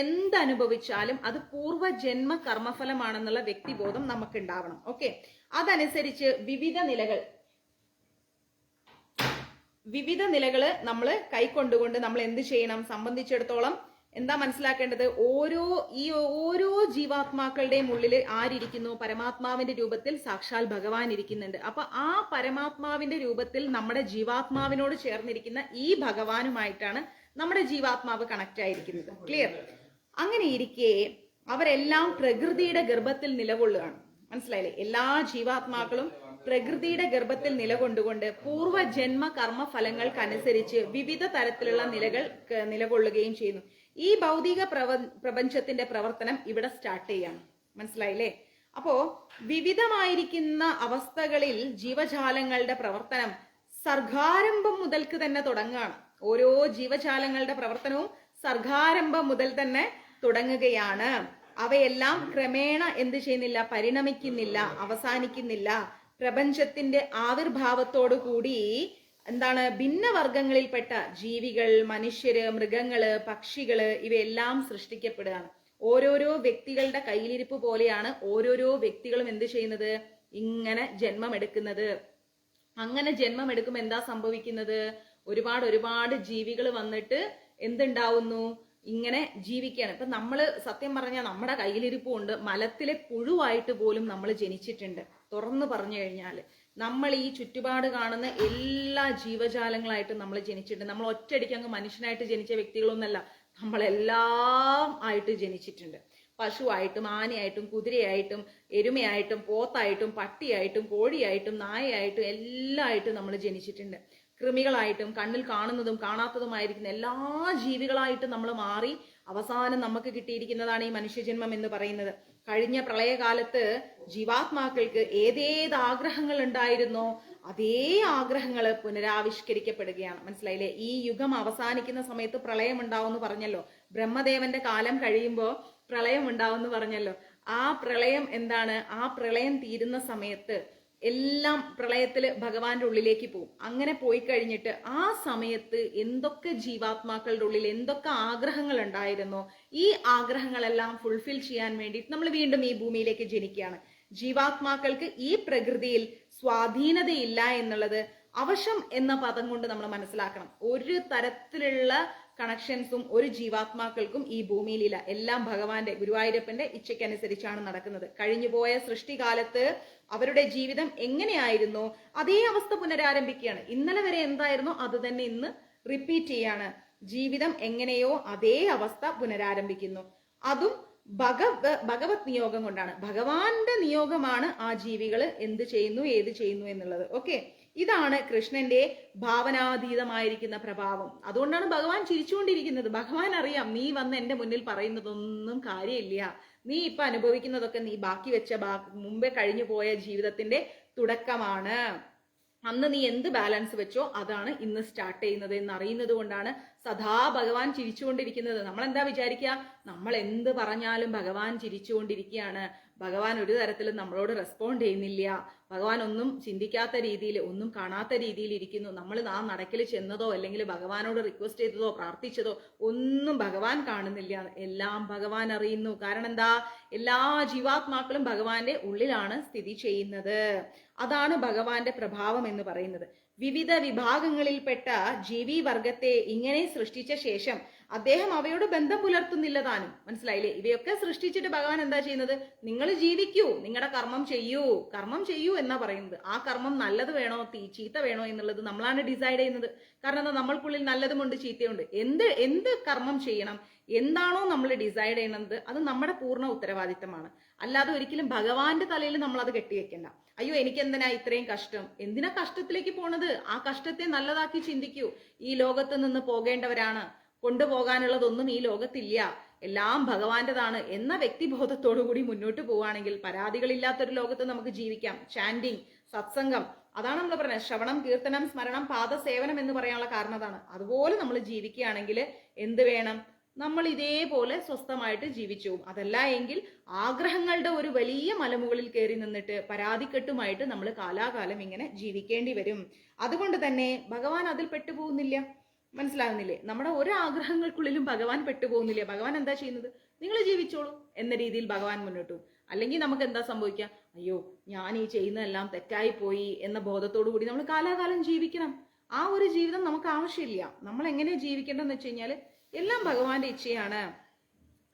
എന്തനുഭവിച്ചാലും അത് പൂർവ്വജന്മ കർമ്മഫലമാണെന്നുള്ള വ്യക്തിബോധം നമുക്ക് ഉണ്ടാവണം. ഓക്കെ, അതനുസരിച്ച് വിവിധ നിലകള് നമ്മൾ കൈക്കൊണ്ടുകൊണ്ട് നമ്മൾ എന്ത് ചെയ്യണം? സംബന്ധിച്ചിടത്തോളം എന്താ മനസ്സിലാക്കേണ്ടത്? ഓരോ ജീവാത്മാക്കളുടെയും ഉള്ളിൽ ആരിയ്ക്കുന്നു? പരമാത്മാവിന്റെ രൂപത്തിൽ സാക്ഷാൽ ഭഗവാൻ ഇരിക്കുന്നുണ്ട്. അപ്പൊ ആ പരമാത്മാവിന്റെ രൂപത്തിൽ നമ്മുടെ ജീവാത്മാവിനോട് ചേർന്നിരിക്കുന്ന ഈ ഭഗവാനുമായിട്ടാണ് നമ്മുടെ ജീവാത്മാവ് കണക്ട് ആയിരിക്കുന്നത്. ക്ലിയർ? അങ്ങനെ ഇരിക്കെ അവരെല്ലാം പ്രകൃതിയുടെ ഗർഭത്തിൽ നിലകൊള്ളുകയാണ്. മനസ്സിലായില്ലേ? എല്ലാ ജീവാത്മാക്കളും പ്രകൃതിയുടെ ഗർഭത്തിൽ നിലകൊണ്ടുകൊണ്ട് പൂർവ്വജന്മ കർമ്മ ഫലങ്ങൾക്കനുസരിച്ച് വിവിധ തരത്തിലുള്ള നിലകൾ നിലകൊള്ളുകയും ചെയ്യുന്നു. ഈ ഭൗതിക പ്രപഞ്ചത്തിന്റെ പ്രവർത്തനം ഇവിടെ സ്റ്റാർട്ട് ചെയ്യാണ്. മനസ്സിലായില്ലേ? അപ്പോ വിവിധമായിരിക്കുന്ന അവസ്ഥകളിൽ ജീവജാലങ്ങളുടെ പ്രവർത്തനം സർഗാരംഭം മുതൽക്ക് തന്നെ തുടങ്ങുകയാണ്. ഓരോ ജീവജാലങ്ങളുടെ പ്രവർത്തനവും സർഗാരംഭം മുതൽ തന്നെ തുടങ്ങുകയാണ്. അവയെല്ലാം ക്രമേണ എന്ത് ചെയ്യുന്നില്ല? പരിണമിക്കുന്നില്ല, അവസാനിക്കുന്നില്ല. പ്രപഞ്ചത്തിന്റെ ആവിർഭാവത്തോടു കൂടി എന്താണ്? ഭിന്നവർഗങ്ങളിൽപ്പെട്ട ജീവികൾ, മനുഷ്യര്, മൃഗങ്ങള്, പക്ഷികള് ഇവയെല്ലാം സൃഷ്ടിക്കപ്പെടുകയാണ്. ഓരോരോ വ്യക്തികളുടെ കയ്യിലിരിപ്പ് പോലെയാണ് ഓരോരോ വ്യക്തികളും എന്ത് ചെയ്യുന്നത്? ഇങ്ങനെ ജന്മമെടുക്കുന്നത്. അങ്ങനെ ജന്മമെടുക്കുമ്പോൾ എന്താ സംഭവിക്കുന്നത്? ഒരുപാട് ജീവികൾ വന്നിട്ട് എന്തുണ്ടാവുന്നു? ഇങ്ങനെ ജീവിക്കുകയാണ്. ഇപ്പൊ നമ്മള് സത്യം പറഞ്ഞാൽ നമ്മുടെ കയ്യിലിരിപ്പുണ്ട്, മലത്തിലെ പുഴുവായിട്ട് പോലും നമ്മൾ ജനിച്ചിട്ടുണ്ട്. തുറന്നു പറഞ്ഞു കഴിഞ്ഞാല് നമ്മൾ ഈ ചുറ്റുപാട് കാണുന്ന എല്ലാ ജീവജാലങ്ങളായിട്ടും നമ്മൾ ജനിച്ചിട്ടുണ്ട്. നമ്മൾ ഒറ്റയടിക്ക് അങ്ങ് മനുഷ്യനായിട്ട് ജനിച്ച വ്യക്തികളൊന്നല്ല, നമ്മളെല്ലാം ആയിട്ട് ജനിച്ചിട്ടുണ്ട്. പശുവായിട്ടും ആനയായിട്ടും കുതിരയായിട്ടും എരുമയായിട്ടും പോത്തായിട്ടും പട്ടിയായിട്ടും കോഴിയായിട്ടും നായയായിട്ടും എല്ലായിട്ടും നമ്മൾ ജനിച്ചിട്ടുണ്ട്. കൃമികളായിട്ടും കണ്ണിൽ കാണുന്നതും കാണാത്തതുമായിരിക്കുന്ന എല്ലാ ജീവികളായിട്ടും നമ്മൾ മാറി അവസാനം നമുക്ക് കിട്ടിയിരിക്കുന്നതാണ് ഈ മനുഷ്യജന്മം എന്ന് പറയുന്നത്. കഴിഞ്ഞ പ്രളയകാലത്ത് ജീവാത്മാക്കൾക്ക് ഏതേത് ആഗ്രഹങ്ങൾ ഉണ്ടായിരുന്നോ അതേ ആഗ്രഹങ്ങൾ പുനരാവിഷ്കരിക്കപ്പെടുകയാണ്. മനസ്സിലായില്ലേ? ഈ യുഗം അവസാനിക്കുന്ന സമയത്ത് പ്രളയം ഉണ്ടാവും എന്ന് പറഞ്ഞല്ലോ. ബ്രഹ്മദേവന്റെ കാലം കഴിയുമ്പോൾ പ്രളയം ഉണ്ടാവും എന്ന് പറഞ്ഞല്ലോ. ആ പ്രളയം എന്താണ്? ആ പ്രളയം തീരുന്ന സമയത്ത് എല്ലാം പ്രളയത്തില് ഭഗവാന്റെ ഉള്ളിലേക്ക് പോകും. അങ്ങനെ പോയി കഴിഞ്ഞിട്ട് ആ സമയത്ത് എന്തൊക്കെ ജീവാത്മാക്കളുടെ ഉള്ളിൽ എന്തൊക്കെ ആഗ്രഹങ്ങൾ ഉണ്ടായിരുന്നോ ഈ ആഗ്രഹങ്ങളെല്ലാം ഫുൾഫിൽ ചെയ്യാൻ വേണ്ടി നമ്മൾ വീണ്ടും ഈ ഭൂമിയിലേക്ക് ജനിക്കുകയാണ്. ജീവാത്മാക്കൾക്ക് ഈ പ്രകൃതിയിൽ സ്വാധീനതയില്ല എന്നുള്ളത് അവശം എന്ന പദം കൊണ്ട് നമ്മൾ മനസ്സിലാക്കണം. ഒരു തരത്തിലുള്ള കണക്ഷൻസും ഒരു ജീവാത്മാക്കൾക്കും ഈ ഭൂമിയിലില്ല. എല്ലാം ഭഗവാന്റെ ഗുരുവായൂരപ്പന്റെ ഇച്ഛയ്ക്കനുസരിച്ചാണ് നടക്കുന്നത്. കഴിഞ്ഞുപോയ സൃഷ്ടികാലത്ത് അവരുടെ ജീവിതം എങ്ങനെയായിരുന്നോ അതേ അവസ്ഥ പുനരാരംഭിക്കുകയാണ്. ഇന്നലെ വരെ എന്തായിരുന്നോ അത് തന്നെ ഇന്ന് റിപ്പീറ്റ് ചെയ്യാണ്. ജീവിതം എങ്ങനെയോ അതേ അവസ്ഥ പുനരാരംഭിക്കുന്നു. അതും ഭഗവത് നിയോഗം കൊണ്ടാണ്. ഭഗവാന്റെ നിയോഗമാണ് ആ ജീവികൾ എന്ത് ചെയ്യുന്നു ഏത് ചെയ്യുന്നു എന്നുള്ളത്. ഓക്കെ, ഇതാണ് കൃഷ്ണന്റെ ഭാവനാതീതമായിരിക്കുന്ന പ്രഭാവം. അതുകൊണ്ടാണ് ഭഗവാൻ ചിരിച്ചുകൊണ്ടിരിക്കുന്നത്. ഭഗവാൻ അറിയാം നീ വന്ന് എന്റെ മുന്നിൽ പറയുന്നതൊന്നും കാര്യമില്ല, നീ ഇപ്പൊ അനുഭവിക്കുന്നതൊക്കെ നീ ബാക്കി വെച്ച മുമ്പേ കഴിഞ്ഞു പോയ ജീവിതത്തിന്റെ തുടക്കമാണ്. അന്ന് നീ എന്ത് ബാലൻസ് വെച്ചോ അതാണ് ഇന്ന് സ്റ്റാർട്ട് ചെയ്യുന്നത് എന്ന് അറിയുന്നത് കൊണ്ടാണ് സദാ ഭഗവാൻ ചിരിച്ചുകൊണ്ടിരിക്കുന്നത്. നമ്മൾ എന്താ വിചാരിക്കുക? നമ്മൾ എന്ത് പറഞ്ഞാലും ഭഗവാൻ ചിരിച്ചുകൊണ്ടിരിക്കുകയാണ്. ഭഗവാൻ ഒരു തരത്തിലും നമ്മളോട് റെസ്പോണ്ട് ചെയ്യുന്നില്ല. ഭഗവാൻ ഒന്നും ചിന്തിക്കാത്ത രീതിയിൽ ഒന്നും കാണാത്ത രീതിയിൽ ഇരിക്കുന്നു. നമ്മൾ ആ നടക്കിൽ ചെന്നതോ അല്ലെങ്കിൽ ഭഗവാനോട് റിക്വസ്റ്റ് ചെയ്തതോ പ്രാർത്ഥിച്ചതോ ഒന്നും ഭഗവാൻ കാണുന്നില്ല. എല്ലാം ഭഗവാൻ അറിയുന്നു. കാരണം എന്താ? എല്ലാ ജീവാത്മാക്കളും ഭഗവാന്റെ ഉള്ളിലാണ് സ്ഥിതി ചെയ്യുന്നത്. അതാണ് ഭഗവാന്റെ പ്രഭാവം എന്ന് പറയുന്നത്. വിവിധ വിഭാഗങ്ങളിൽപ്പെട്ട ജീവിവർഗത്തെ ഇങ്ങനെ സൃഷ്ടിച്ച ശേഷം അദ്ദേഹം അവയോട് ബന്ധം പുലർത്തുന്നില്ല താനും. മനസ്സിലായില്ലേ? ഇവയൊക്കെ സൃഷ്ടിച്ചിട്ട് ഭഗവാൻ എന്താ ചെയ്യുന്നത്? നിങ്ങൾ ജീവിക്കൂ, നിങ്ങളുടെ കർമ്മം ചെയ്യൂ എന്നാ പറയുന്നത്. ആ കർമ്മം നല്ലത് വേണോ ചീത്ത വേണോ എന്നുള്ളത് നമ്മളാണ് ഡിസൈഡ് ചെയ്യുന്നത്. കാരണം എന്താ? നമ്മൾക്കുള്ളിൽ നല്ലതുമുണ്ട് ചീത്തയുണ്ട്. എന്ത് കർമ്മം ചെയ്യണം, എന്താണോ നമ്മൾ ഡിസൈഡ് ചെയ്യുന്നത്, അത് നമ്മുടെ പൂർണ്ണ ഉത്തരവാദിത്തമാണ്. അല്ലാതെ ഒരിക്കലും ഭഗവാന്റെ തലയിൽ നമ്മൾ അത് കെട്ടിവെക്കണ്ട. അയ്യോ എനിക്ക് എന്തിനാ ഇത്രയും കഷ്ടം, എന്തിനാ കഷ്ടത്തിലേക്ക് പോണത്? ആ കഷ്ടത്തെ നല്ലതാക്കി ചിന്തിക്കൂ. ഈ ലോകത്ത് നിന്ന് പോകേണ്ടവരാണ്, കൊണ്ടുപോകാനുള്ളതൊന്നും ഈ ലോകത്തില്ല, എല്ലാം ഭഗവാന്റേതാണ് എന്ന വ്യക്തിബോധത്തോടു കൂടി മുന്നോട്ട് പോവുകയാണെങ്കിൽ പരാതികളില്ലാത്തൊരു ലോകത്ത് നമുക്ക് ജീവിക്കാം. ചാൻഡിങ്, സത്സംഗം, അതാണ് നമ്മൾ പറയുന്നത്. ശ്രവണം, കീർത്തനം, സ്മരണം, പാദസേവനം എന്ന് പറയാനുള്ള കാരണം അതാണ്. അതുപോലെ നമ്മൾ ജീവിക്കുകയാണെങ്കിൽ എന്ത് വേണം? നമ്മൾ ഇതേപോലെ സ്വസ്ഥമായിട്ട് ജീവിച്ചു പോകും. അതല്ല എങ്കിൽ ആഗ്രഹങ്ങളുടെ ഒരു വലിയ മലമുകളിൽ കയറി നിന്നിട്ട് പരാതിക്കെട്ടുമായിട്ട് നമ്മൾ കാലാകാലം ഇങ്ങനെ ജീവിക്കേണ്ടി വരും. അതുകൊണ്ട് തന്നെ ഭഗവാൻ അതിൽ പെട്ടുപോകുന്നില്ല. മനസ്സിലാകുന്നില്ലേ? നമ്മുടെ ഓരോ ആഗ്രഹങ്ങൾക്കുള്ളിലും ഭഗവാൻ പെട്ടുപോകുന്നില്ല. ഭഗവാൻ എന്താ ചെയ്യുന്നത്? നിങ്ങൾ ജീവിച്ചോളൂ എന്ന രീതിയിൽ ഭഗവാൻ മുന്നോട്ട് പോകും. അല്ലെങ്കിൽ നമുക്ക് എന്താ സംഭവിക്കുക? അയ്യോ ഞാൻ ഈ ചെയ്യുന്നതെല്ലാം തെറ്റായി പോയി എന്ന ബോധത്തോടു കൂടി നമ്മൾ കാലാകാലം ജീവിക്കണം. ആ ഒരു ജീവിതം നമുക്ക് ആവശ്യമില്ല. നമ്മൾ എങ്ങനെ ജീവിക്കേണ്ടതെന്ന് വെച്ച് കഴിഞ്ഞാൽ എല്ലാം ഭഗവാന്റെ ഇച്ഛയാണ്.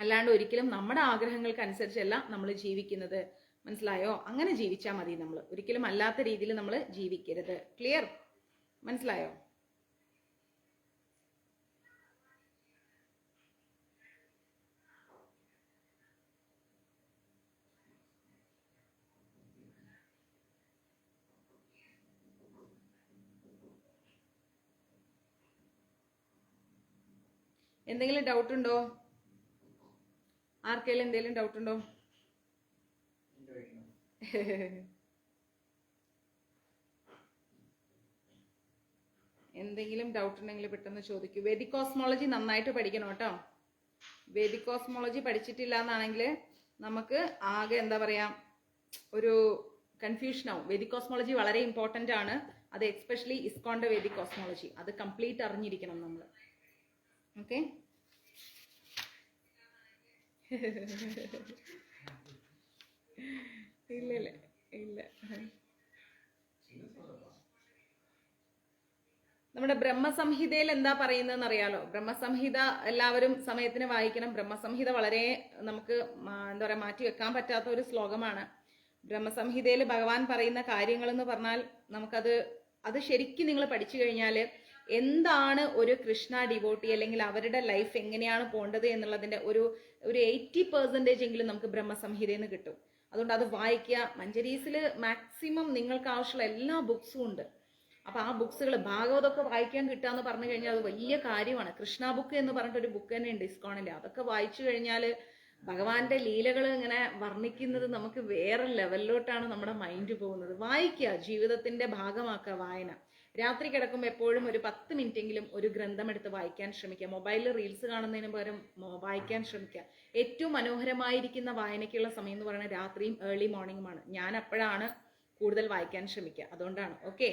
അല്ലാണ്ട് ഒരിക്കലും നമ്മുടെ ആഗ്രഹങ്ങൾക്ക് അനുസരിച്ചല്ല നമ്മൾ ജീവിക്കുന്നത്. മനസ്സിലായോ? അങ്ങനെ ജീവിച്ചാൽ മതി. നമ്മൾ ഒരിക്കലും അല്ലാത്ത രീതിയിൽ നമ്മൾ ജീവിക്കരുത്. ക്ലിയർ? മനസ്സിലായോ? എന്തെങ്കിലും ഡൗട്ട് ഉണ്ടോ? ആർക്കെങ്കിലും എന്തെങ്കിലും ഡൗട്ട് ഉണ്ടോ? എന്തെങ്കിലും ഡൗട്ട് ഉണ്ടെങ്കിൽ പെട്ടെന്ന് ചോദിക്കൂ. വേദിക് കോസ്മോളജി നന്നായിട്ട് പഠിക്കണം കേട്ടോ. വേദിക് കോസ്മോളജി പഠിച്ചിട്ടില്ല എന്നാണെങ്കിൽ നമുക്ക് ആകെ എന്താ പറയാ ഒരു കൺഫ്യൂഷൻ ആവും. വേദിക് കോസ്മോളജി വളരെ ഇമ്പോർട്ടന്റ് ആണ്. അത് എസ്പെഷ്യലി ഇസ്കോണിന്റെ വേദിക് കോസ്മോളജി അത് കംപ്ലീറ്റ് അറിഞ്ഞിരിക്കണം നമ്മൾ. ഓക്കെ? ഇല്ല ഇല്ല ഇല്ല. നമ്മുടെ ബ്രഹ്മസംഹിതയിൽ എന്താ പറയുന്നതെന്ന് അറിയാലോ? ബ്രഹ്മസംഹിത എല്ലാവരും സമയത്തിന് വായിക്കണം. ബ്രഹ്മസംഹിത വളരെ നമുക്ക് എന്താ പറയാ മാറ്റി വെക്കാൻ പറ്റാത്ത ഒരു ശ്ലോകമാണ്. ബ്രഹ്മസംഹിതയിൽ ഭഗവാൻ പറയുന്ന കാര്യങ്ങൾ എന്ന് പറഞ്ഞാൽ അത് ശരിക്കും നിങ്ങൾ പഠിച്ചു കഴിഞ്ഞാൽ എന്താണ് ഒരു കൃഷ്ണ ഡിവോട്ടി അല്ലെങ്കിൽ അവരുടെ ലൈഫ് എങ്ങനെയാണ് പോകേണ്ടത് എന്നുള്ളതിന്റെ ഒരു 80% എങ്കിലും നമുക്ക് ബ്രഹ്മസംഹിതയിൽ നിന്ന് കിട്ടും. അതുകൊണ്ട് അത് വായിക്കുക. മഞ്ജരീസിൽ മാക്സിമം നിങ്ങൾക്ക് ആവശ്യമുള്ള എല്ലാ ബുക്സും ഉണ്ട്. അപ്പൊ ആ ബുക്സുകൾ ഭാഗവതമൊക്കെ വായിക്കാൻ കിട്ടുക എന്ന് പറഞ്ഞു കഴിഞ്ഞാൽ അത് വലിയ കാര്യമാണ്. കൃഷ്ണ ബുക്ക് എന്ന് പറഞ്ഞിട്ടൊരു ബുക്ക് തന്നെ ഉണ്ട് ഇസ്കോണിന്റെ. അതൊക്കെ വായിച്ചു കഴിഞ്ഞാൽ ഭഗവാന്റെ ലീലകൾ ഇങ്ങനെ വർണ്ണിക്കുന്നത് നമുക്ക് വേറെ ലെവലിലോട്ടാണ് നമ്മുടെ മൈൻഡ് പോകുന്നത്. വായിക്കുക, ജീവിതത്തിന്റെ ഭാഗമാക്കുക വായന. രാത്രി കിടക്കുമ്പോൾ എപ്പോഴും ഒരു 10 മിനിറ്റെങ്കിലും ഒരു ഗ്രന്ഥം എടുത്ത് വായിക്കാൻ ശ്രമിക്കുക. മൊബൈലിൽ റീൽസ് കാണുന്നതിന് പകരം വായിക്കാൻ ശ്രമിക്കുക. ഏറ്റവും മനോഹരമായിരിക്കുന്ന വായനയ്ക്കുള്ള സമയം എന്ന് പറയുന്നത് രാത്രിയും ഏർലി മോർണിംഗുമാണ്. ഞാൻ അപ്പോഴാണ് കൂടുതൽ വായിക്കാൻ ശ്രമിക്കുക. അതുകൊണ്ടാണ്. ഓക്കെ,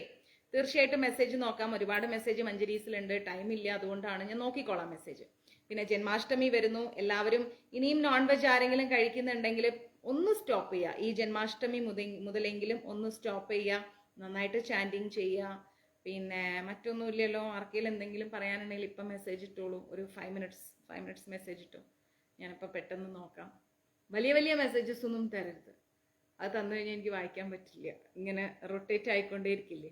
തീർച്ചയായിട്ടും മെസ്സേജ് നോക്കാം. ഒരുപാട് മെസ്സേജ് മഞ്ജരീസിലുണ്ട്. ടൈമില്ല, അതുകൊണ്ടാണ്. ഞാൻ നോക്കിക്കോളാം മെസ്സേജ്. പിന്നെ ജന്മാഷ്ടമി വരുന്നു. എല്ലാവരും ഇനിയും നോൺ വെജ് ആരെങ്കിലും കഴിക്കുന്നുണ്ടെങ്കിൽ ഒന്ന് സ്റ്റോപ്പ് ചെയ്യുക. ഈ ജന്മാഷ്ടമി മുതലെങ്കിലും ഒന്ന് സ്റ്റോപ്പ് ചെയ്യുക. നന്നായിട്ട് ചാൻഡിങ് ചെയ്യുക. പിന്നെ മറ്റൊന്നുമില്ലല്ലോ. ആർക്കെങ്കിലും എന്തെങ്കിലും പറയാനുണ്ടെങ്കിൽ ഇപ്പം മെസ്സേജ് ഇട്ടോളൂ. ഒരു 5 മിനിറ്റ്സ് മെസ്സേജ് ഇട്ടു. ഞാനിപ്പോൾ പെട്ടെന്ന് നോക്കാം. വലിയ മെസ്സേജസ് ഒന്നും തരരുത്. അത് തന്നു കഴിഞ്ഞാൽ എനിക്ക് വായിക്കാൻ പറ്റില്ല. ഇങ്ങനെ റൊട്ടേറ്റ് ആയിക്കൊണ്ടേയിരിക്കില്ലേ.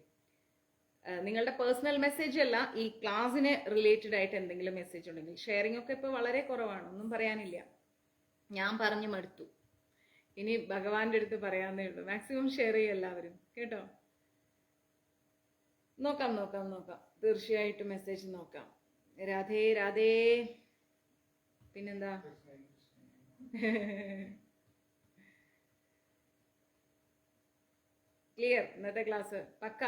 നിങ്ങളുടെ പേഴ്സണൽ മെസ്സേജ് അല്ല, ഈ ക്ലാസ്സിന് റിലേറ്റഡ് ആയിട്ട് എന്തെങ്കിലും മെസ്സേജ് ഉണ്ടെങ്കിൽ. ഷെയറിംഗ് ഒക്കെ ഇപ്പോൾ വളരെ കുറവാണ്. ഒന്നും പറയാനില്ല. ഞാൻ പറഞ്ഞു മടുത്തു. ഇനി ഭഗവാന്റെ അടുത്ത് പറയാന്നേ ഉള്ളൂ. മാക്സിമം ഷെയർ ചെയ്യുക എല്ലാവരും കേട്ടോ. നോക്കാം. തീർച്ചയായിട്ടും മെസ്സേജ് നോക്കാം. രാധേ. പിന്നെന്താ? ക്ലിയർ? ഇന്നത്തെ ക്ലാസ് പക്ക?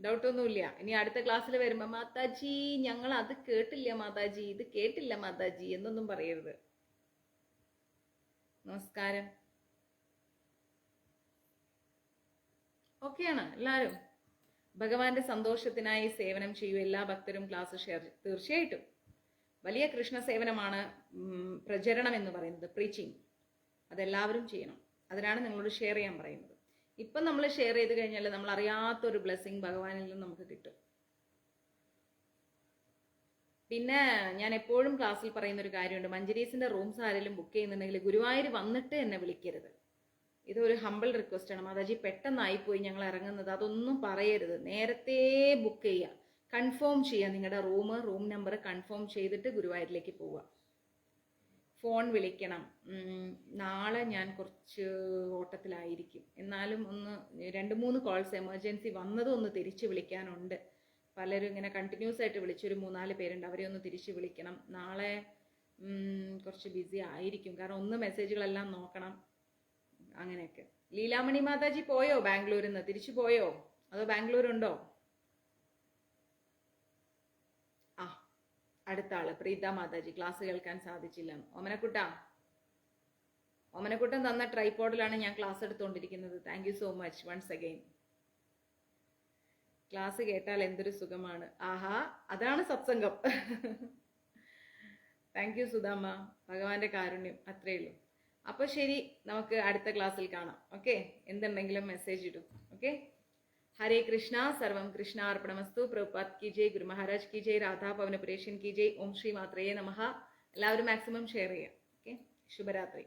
ഡൗട്ടൊന്നുമില്ല. ഇനി അടുത്ത ക്ലാസ്സിൽ വരുമ്പോ മാതാജി ഞങ്ങൾ അത് കേട്ടില്ല മാതാജി, ഇത് കേട്ടില്ല മാതാജി എന്നൊന്നും പറയരുത്. നമസ്കാരം. ഓക്കെയാണ് എല്ലാവരും? ഭഗവാന്റെ സന്തോഷത്തിനായി സേവനം ചെയ്യൂ. എല്ലാ ഭക്തരും ക്ലാസ് ഷെയർ. തീർച്ചയായിട്ടും വലിയ കൃഷ്ണ സേവനമാണ് പ്രചരണം എന്ന് പറയുന്നത്, പ്രീച്ചിങ്. അതെല്ലാവരും ചെയ്യണം. അതിനാണ് നിങ്ങളോട് ഷെയർ ചെയ്യാൻ പറയുന്നത്. ഇപ്പം നമ്മൾ ഷെയർ ചെയ്ത് കഴിഞ്ഞാൽ നമ്മൾ അറിയാത്തൊരു ബ്ലെസ്സിങ് ഭഗവാനിൽ നിന്ന് നമുക്ക് കിട്ടും. പിന്നെ ഞാൻ എപ്പോഴും ക്ലാസ്സിൽ പറയുന്ന ഒരു കാര്യമുണ്ട്, മഞ്ജരീസിന്റെ റൂംസ് ആരെങ്കിലും ബുക്ക് ചെയ്യുന്നുണ്ടെങ്കിൽ ഗുരുവായൂർ വന്നിട്ട് എന്നെ വിളിക്കരുത്. ഇതൊരു ഹമ്പിൾ റിക്വസ്റ്റ് ആണ് മാതാജി, പെട്ടെന്നായിപ്പോയി ഞങ്ങൾ ഇറങ്ങുന്നത്, അതൊന്നും പറയരുത്. നേരത്തെ ബുക്ക് ചെയ്യുക, കൺഫേം ചെയ്യുക, നിങ്ങളുടെ റൂം നമ്പർ കൺഫേം ചെയ്തിട്ട് ഗുരുവായൂരിലേക്ക് പോവുക. ഫോൺ വിളിക്കണം. നാളെ ഞാൻ കുറച്ച് ഓട്ടത്തിലായിരിക്കും, എന്നാലും ഒന്ന് 2-3 കോൾസ് എമർജൻസി വന്നതും ഒന്ന് തിരിച്ച് വിളിക്കാനുണ്ട്. പലരും ഇങ്ങനെ കണ്ടിന്യൂസ് ആയിട്ട് വിളിച്ചൊരു 3-4 പേരുണ്ട്, അവരെ ഒന്ന് തിരിച്ച് വിളിക്കണം. നാളെ കുറച്ച് ബിസി ആയിരിക്കും, കാരണം ഒന്ന് മെസ്സേജുകളെല്ലാം നോക്കണം, അങ്ങനെയൊക്കെ. ലീലാമണി മാതാജി പോയോ ബാംഗ്ലൂരിൽ നിന്ന്? തിരിച്ചു പോയോ അതോ ബാംഗ്ലൂരുണ്ടോ? ആ, അടുത്ത ആള് പ്രീത മാതാജി, ക്ലാസ് കേൾക്കാൻ സാധിച്ചില്ല. ഓമനക്കുട്ടൻ തന്ന ട്രൈപോഡിലാണ് ഞാൻ ക്ലാസ് എടുത്തുകൊണ്ടിരിക്കുന്നത്. Thank you so much once again. Class കേട്ടാൽ എന്തൊരു സുഖമാണ്. ആഹാ, അതാണ് സത്സംഗം. താങ്ക് യു സുധാമ്മ, ഭഗവാന്റെ കാരുണ്യം, അത്രേ ഉള്ളൂ. അപ്പൊ ശരി, നമുക്ക് അടുത്ത ക്ലാസ്സിൽ കാണാം. ഓക്കെ, എന്തുണ്ടെങ്കിലും മെസ്സേജ് ഇടും. ഓക്കെ, ഹരേ കൃഷ്ണ, സർവം കൃഷ്ണ അർപ്പണമസ്തു. പ്രഭുപാദ് കി ജയ്, ഗുരു മഹാരാജ് കി ജയ്, രാധാ പവനപുരേഷൻ കി ജയ്. ഓം ശ്രീ മാത്രയേ നമഃ. എല്ലാവരും മാക്സിമം ഷെയർ ചെയ്യാം. ഓക്കെ, ശുഭരാത്രി.